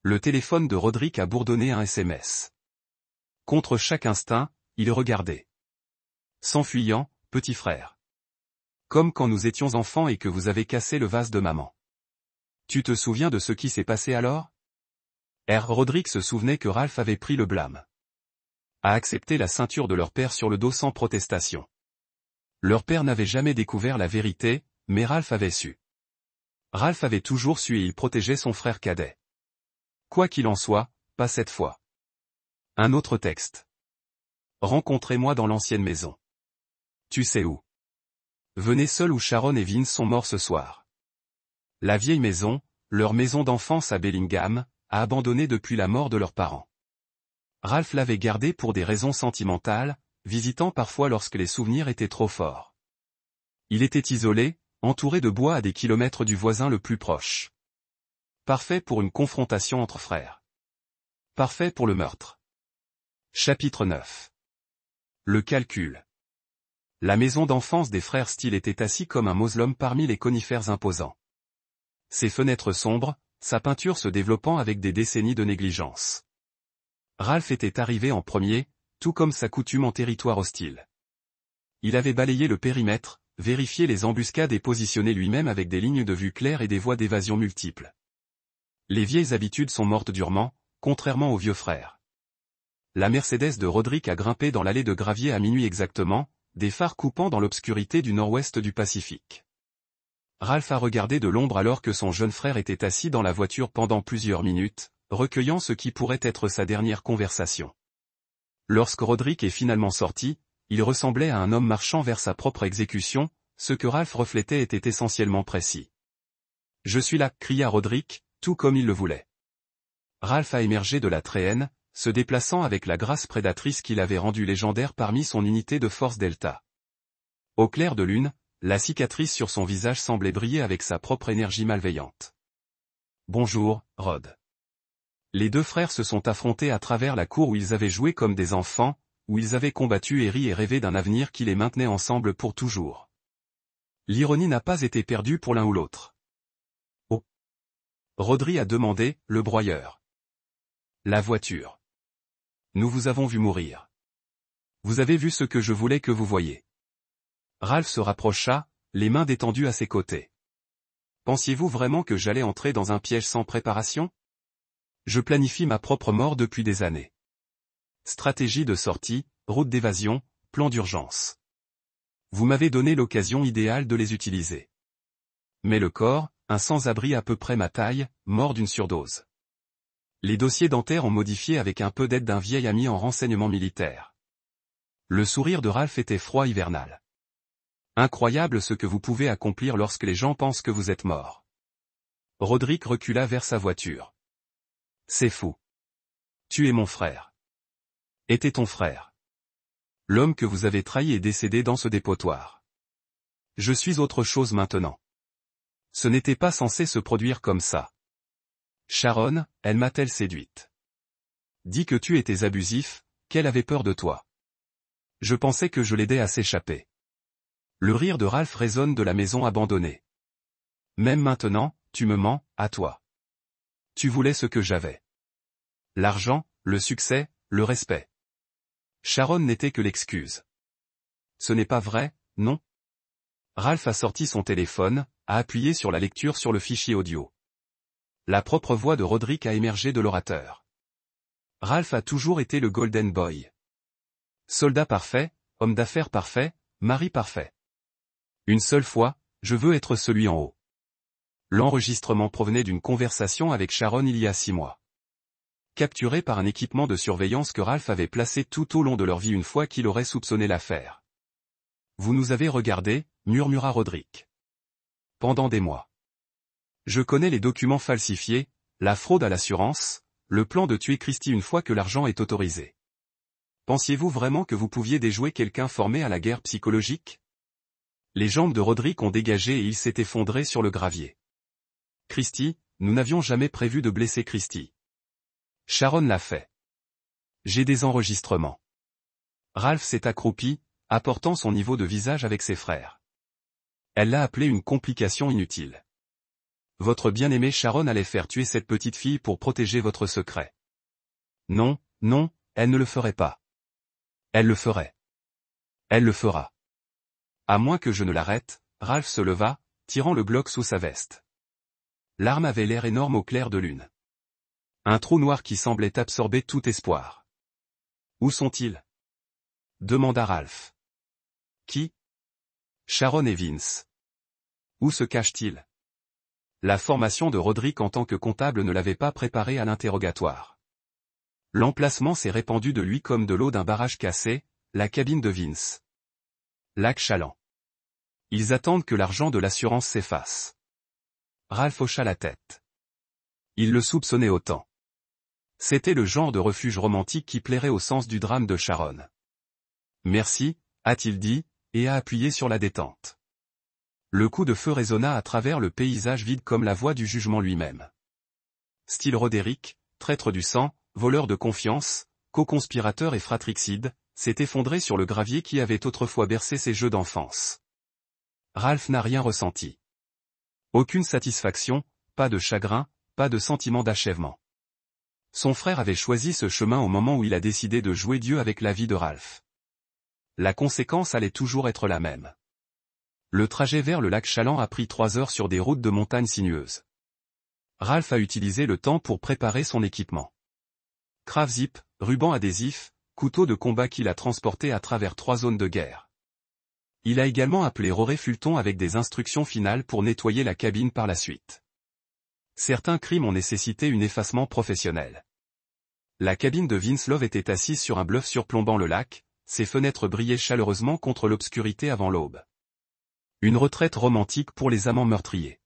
Le téléphone de Roderick a bourdonné un SMS. Contre chaque instinct, il regardait. S'enfuyant, petit frère. Comme quand nous étions enfants et que vous avez cassé le vase de maman. Tu te souviens de ce qui s'est passé alors? Roderick se souvenait que Ralph avait pris le blâme. A accepté la ceinture de leur père sur le dos sans protestation. Leur père n'avait jamais découvert la vérité, mais Ralph avait su. Ralph avait toujours su et il protégeait son frère cadet. Quoi qu'il en soit, pas cette fois. Un autre texte. Rencontrez-moi dans l'ancienne maison. Tu sais où? Venez seul où Sharon et Vince sont morts ce soir. La vieille maison, leur maison d'enfance à Bellingham, a abandonné depuis la mort de leurs parents. Ralph l'avait gardée pour des raisons sentimentales, visitant parfois lorsque les souvenirs étaient trop forts. Il était isolé, entouré de bois à des kilomètres du voisin le plus proche. Parfait pour une confrontation entre frères. Parfait pour le meurtre. Chapitre 9. Le calcul. La maison d'enfance des frères Steele était assis comme un mausolème parmi les conifères imposants. Ses fenêtres sombres, sa peinture se développant avec des décennies de négligence. Ralph était arrivé en premier, tout comme sa coutume en territoire hostile. Il avait balayé le périmètre, vérifié les embuscades et positionné lui-même avec des lignes de vue claires et des voies d'évasion multiples. Les vieilles habitudes sont mortes durement, contrairement aux vieux frères. La Mercedes de Roderick a grimpé dans l'allée de gravier à minuit exactement, des phares coupant dans l'obscurité du nord-ouest du Pacifique. Ralph a regardé de l'ombre alors que son jeune frère était assis dans la voiture pendant plusieurs minutes, recueillant ce qui pourrait être sa dernière conversation. Lorsque Roderick est finalement sorti, il ressemblait à un homme marchant vers sa propre exécution, ce que Ralph reflétait était essentiellement précis. « Je suis là » cria Roderick, tout comme il le voulait. Ralph a émergé de la traîne, se déplaçant avec la grâce prédatrice qui l'avait rendu légendaire parmi son unité de force Delta. Au clair de lune, la cicatrice sur son visage semblait briller avec sa propre énergie malveillante. « Bonjour, Rod. » Les deux frères se sont affrontés à travers la cour où ils avaient joué comme des enfants, où ils avaient combattu et ri et rêvé d'un avenir qui les maintenait ensemble pour toujours. L'ironie n'a pas été perdue pour l'un ou l'autre. Oh. Rodri a demandé, le broyeur. La voiture. Nous vous avons vu mourir. Vous avez vu ce que je voulais que vous voyiez. Ralph se rapprocha, les mains détendues à ses côtés. Pensiez-vous vraiment que j'allais entrer dans un piège sans préparation? Je planifie ma propre mort depuis des années. Stratégie de sortie, route d'évasion, plan d'urgence. Vous m'avez donné l'occasion idéale de les utiliser. Mais le corps, un sans-abri à peu près ma taille, mort d'une surdose. Les dossiers dentaires ont modifié avec un peu d'aide d'un vieil ami en renseignement militaire. Le sourire de Ralph était froid hivernal. Incroyable ce que vous pouvez accomplir lorsque les gens pensent que vous êtes mort. Roderick recula vers sa voiture. C'est fou. Tu es mon frère. Était ton frère. L'homme que vous avez trahi est décédé dans ce dépotoir. Je suis autre chose maintenant. Ce n'était pas censé se produire comme ça. Sharon, elle m'a-t-elle séduite? Dis que tu étais abusif, qu'elle avait peur de toi. Je pensais que je l'aidais à s'échapper. Le rire de Ralph résonne de la maison abandonnée. Même maintenant, tu me mens, à toi. Tu voulais ce que j'avais. L'argent, le succès, le respect. Sharon n'était que l'excuse. Ce n'est pas vrai, non? Ralph a sorti son téléphone, a appuyé sur la lecture sur le fichier audio. La propre voix de Roderick a émergé de l'orateur. Ralph a toujours été le Golden Boy. Soldat parfait, homme d'affaires parfait, mari parfait. Une seule fois, je veux être celui en haut. L'enregistrement provenait d'une conversation avec Sharon il y a 6 mois. Capturé par un équipement de surveillance que Ralph avait placé tout au long de leur vie une fois qu'il aurait soupçonné l'affaire. Vous nous avez regardés, murmura Roderick. Pendant des mois. Je connais les documents falsifiés, la fraude à l'assurance, le plan de tuer Christie une fois que l'argent est autorisé. Pensiez-vous vraiment que vous pouviez déjouer quelqu'un formé à la guerre psychologique? Les jambes de Roderick ont dégagé et il s'est effondré sur le gravier. Christie, nous n'avions jamais prévu de blesser Christie. Sharon l'a fait. J'ai des enregistrements. Ralph s'est accroupi, apportant son niveau de visage avec ses frères. Elle l'a appelé une complication inutile. Votre bien-aimée Sharon allait faire tuer cette petite fille pour protéger votre secret. Non, non, elle ne le ferait pas. Elle le ferait. Elle le fera. À moins que je ne l'arrête, Ralph se leva, tirant le Glock sous sa veste. L'arme avait l'air énorme au clair de lune. Un trou noir qui semblait absorber tout espoir. Où sont-ils? Demanda Ralph. Qui? Sharon et Vince. Où se cachent-ils? La formation de Roderick en tant que comptable ne l'avait pas préparé à l'interrogatoire. L'emplacement s'est répandu de lui comme de l'eau d'un barrage cassé, la cabine de Vince. Lac Chaland. Ils attendent que l'argent de l'assurance s'efface. Ralph hocha la tête. Il le soupçonnait autant. C'était le genre de refuge romantique qui plairait au sens du drame de Sharon. Merci, a-t-il dit, et a appuyé sur la détente. Le coup de feu résonna à travers le paysage vide comme la voix du jugement lui-même. Style Roderick, traître du sang, voleur de confiance, co-conspirateur et fratricide, s'est effondré sur le gravier qui avait autrefois bercé ses jeux d'enfance. Ralph n'a rien ressenti. Aucune satisfaction, pas de chagrin, pas de sentiment d'achèvement. Son frère avait choisi ce chemin au moment où il a décidé de jouer Dieu avec la vie de Ralph. La conséquence allait toujours être la même. Le trajet vers le lac Chaland a pris 3 heures sur des routes de montagne sinueuses. Ralph a utilisé le temps pour préparer son équipement. Crave zip, ruban adhésif, couteau de combat qu'il a transporté à travers 3 zones de guerre. Il a également appelé Roré Fulton avec des instructions finales pour nettoyer la cabine par la suite. Certains crimes ont nécessité un effacement professionnel. La cabine de Vince Love était assise sur un bluff surplombant le lac, ses fenêtres brillaient chaleureusement contre l'obscurité avant l'aube. Une retraite romantique pour les amants meurtriers.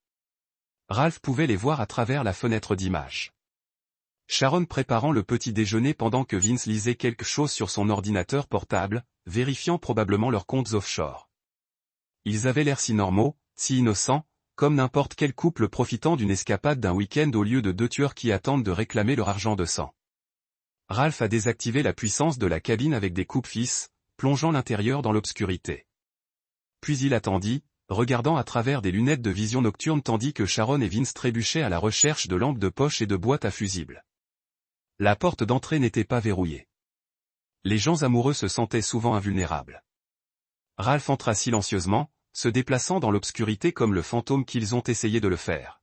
Ralph pouvait les voir à travers la fenêtre d'image. Sharon préparant le petit déjeuner pendant que Vince lisait quelque chose sur son ordinateur portable, vérifiant probablement leurs comptes offshore. Ils avaient l'air si normaux, si innocents, comme n'importe quel couple profitant d'une escapade d'un week-end au lieu de 2 tueurs qui attendent de réclamer leur argent de sang. Ralph a désactivé la puissance de la cabine avec des coupe-fils, plongeant l'intérieur dans l'obscurité. Puis il attendit, regardant à travers des lunettes de vision nocturne tandis que Sharon et Vince trébuchaient à la recherche de lampes de poche et de boîtes à fusibles. La porte d'entrée n'était pas verrouillée. Les gens amoureux se sentaient souvent invulnérables. Ralph entra silencieusement, se déplaçant dans l'obscurité comme le fantôme qu'ils ont essayé de le faire.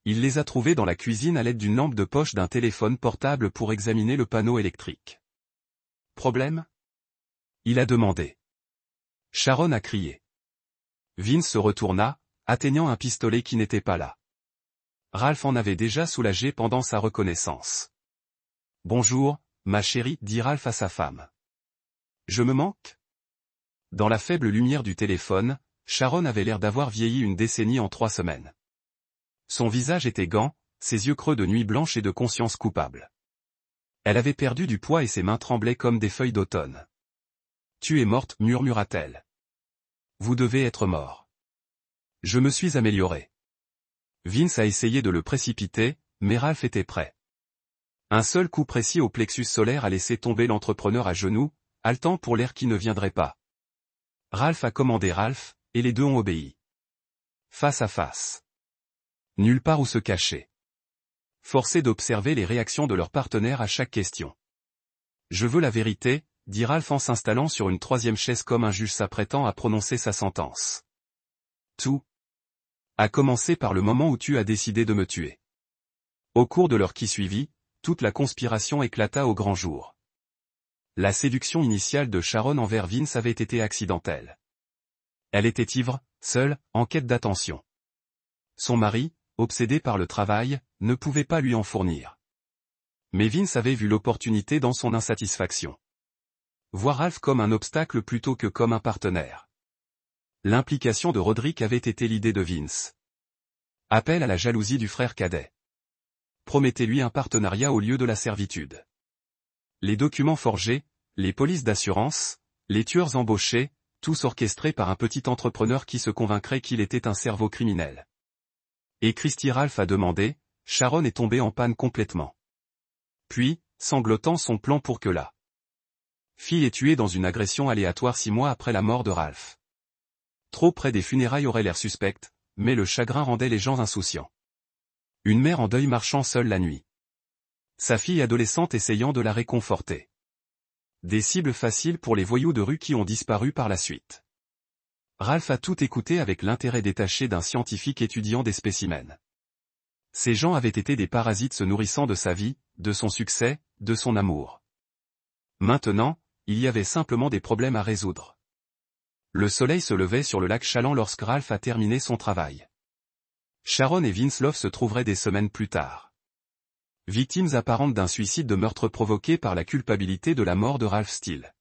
Il les a trouvés dans la cuisine à l'aide d'une lampe de poche d'un téléphone portable pour examiner le panneau électrique. « Problème ?» il a demandé. Sharon a crié. Vince se retourna, atteignant un pistolet qui n'était pas là. Ralph en avait déjà soulagé pendant sa reconnaissance. « Bonjour, ma chérie, dit Ralph à sa femme. Je me manque ? » Dans la faible lumière du téléphone, Sharon avait l'air d'avoir vieilli une décennie en 3 semaines. Son visage était gant, ses yeux creux de nuit blanche et de conscience coupable. Elle avait perdu du poids et ses mains tremblaient comme des feuilles d'automne. « Tu es morte, murmura-t-elle. Vous devez être mort. Je me suis amélioré. Vince a essayé de le précipiter, mais Ralph était prêt. Un seul coup précis au plexus solaire a laissé tomber l'entrepreneur à genoux, haletant pour l'air qui ne viendrait pas. Ralph a commandé Ralph, et les deux ont obéi. Face à face. Nulle part où se cacher. Forcés d'observer les réactions de leurs partenaires à chaque question. Je veux la vérité, dit Ralph en s'installant sur une 3e chaise comme un juge s'apprêtant à prononcer sa sentence. Tout a commencé par le moment où tu as décidé de me tuer. Au cours de l'heure qui suivit, toute la conspiration éclata au grand jour. La séduction initiale de Sharon envers Vince avait été accidentelle. Elle était ivre, seule, en quête d'attention. Son mari, obsédé par le travail, ne pouvait pas lui en fournir. Mais Vince avait vu l'opportunité dans son insatisfaction. Voir Ralph comme un obstacle plutôt que comme un partenaire. L'implication de Roderick avait été l'idée de Vince. Appel à la jalousie du frère cadet. Promettez-lui un partenariat au lieu de la servitude. Les documents forgés, les polices d'assurance, les tueurs embauchés, tous orchestrés par un petit entrepreneur qui se convaincrait qu'il était un cerveau criminel. Et Christy Ralph a demandé, Sharon est tombée en panne complètement. Puis, sanglotant son plan pour que la fille est tuée dans une agression aléatoire 6 mois après la mort de Ralph. Trop près des funérailles aurait l'air suspecte, mais le chagrin rendait les gens insouciants. Une mère en deuil marchant seule la nuit. Sa fille adolescente essayant de la réconforter. Des cibles faciles pour les voyous de rue qui ont disparu par la suite. Ralph a tout écouté avec l'intérêt détaché d'un scientifique étudiant des spécimens. Ces gens avaient été des parasites se nourrissant de sa vie, de son succès, de son amour. Maintenant, il y avait simplement des problèmes à résoudre. Le soleil se levait sur le lac Chaland lorsque Ralph a terminé son travail. Sharon et Vince Love se trouveraient des semaines plus tard. Victimes apparentes d'un suicide de meurtre provoqué par la culpabilité de la mort de Ralph Steele.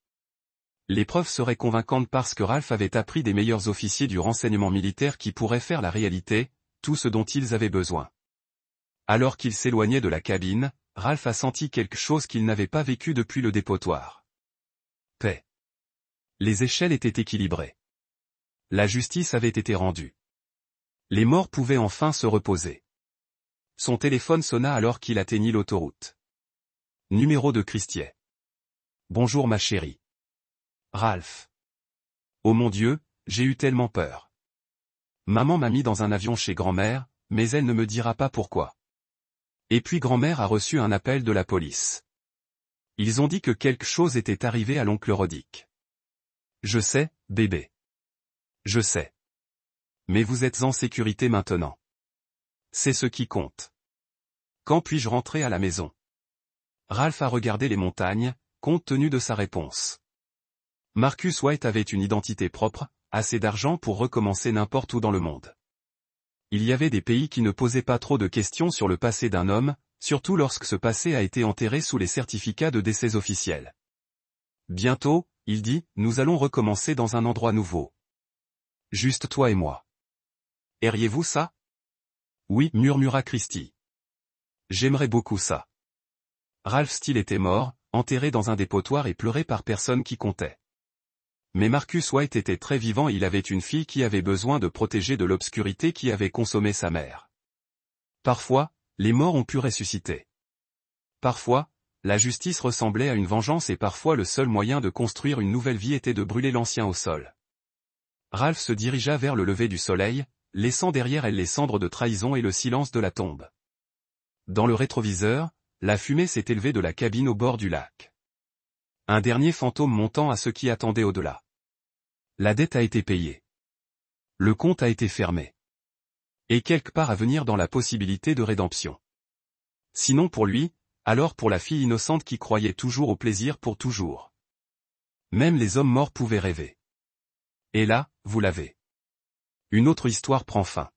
Les preuves seraient convaincantes parce que Ralph avait appris des meilleurs officiers du renseignement militaire qui pourraient faire la réalité, tout ce dont ils avaient besoin. Alors qu'il s'éloignait de la cabine, Ralph a senti quelque chose qu'il n'avait pas vécu depuis le dépotoir. Paix. Les échelles étaient équilibrées. La justice avait été rendue. Les morts pouvaient enfin se reposer. Son téléphone sonna alors qu'il atteignit l'autoroute. Numéro de Christier. Bonjour ma chérie. Ralph. Oh mon Dieu, j'ai eu tellement peur. Maman m'a mis dans un avion chez grand-mère, mais elle ne me dira pas pourquoi. Et puis grand-mère a reçu un appel de la police. Ils ont dit que quelque chose était arrivé à l'oncle Roddick. Je sais, bébé. Je sais. Mais vous êtes en sécurité maintenant. C'est ce qui compte. Quand puis-je rentrer à la maison? Ralph a regardé les montagnes, compte tenu de sa réponse. Marcus White avait une identité propre, assez d'argent pour recommencer n'importe où dans le monde. Il y avait des pays qui ne posaient pas trop de questions sur le passé d'un homme, surtout lorsque ce passé a été enterré sous les certificats de décès officiels. Bientôt, il dit, nous allons recommencer dans un endroit nouveau. Juste toi et moi. Airiez-vous ça? Oui, murmura Christy. J'aimerais beaucoup ça. Ralph Steele était mort, enterré dans un dépotoir et pleuré par personne qui comptait. Mais Marcus White était très vivant et il avait une fille qui avait besoin de protéger de l'obscurité qui avait consommé sa mère. Parfois, les morts ont pu ressusciter. Parfois, la justice ressemblait à une vengeance et parfois le seul moyen de construire une nouvelle vie était de brûler l'ancien au sol. Ralph se dirigea vers le lever du soleil, laissant derrière elle les cendres de trahison et le silence de la tombe. Dans le rétroviseur, la fumée s'est élevée de la cabine au bord du lac. Un dernier fantôme montant à ceux qui attendaient au-delà. La dette a été payée. Le compte a été fermé. Et quelque part à venir dans la possibilité de rédemption. Sinon pour lui, alors pour la fille innocente qui croyait toujours au plaisir pour toujours. Même les hommes morts pouvaient rêver. Et là, vous l'avez. Une autre histoire prend fin.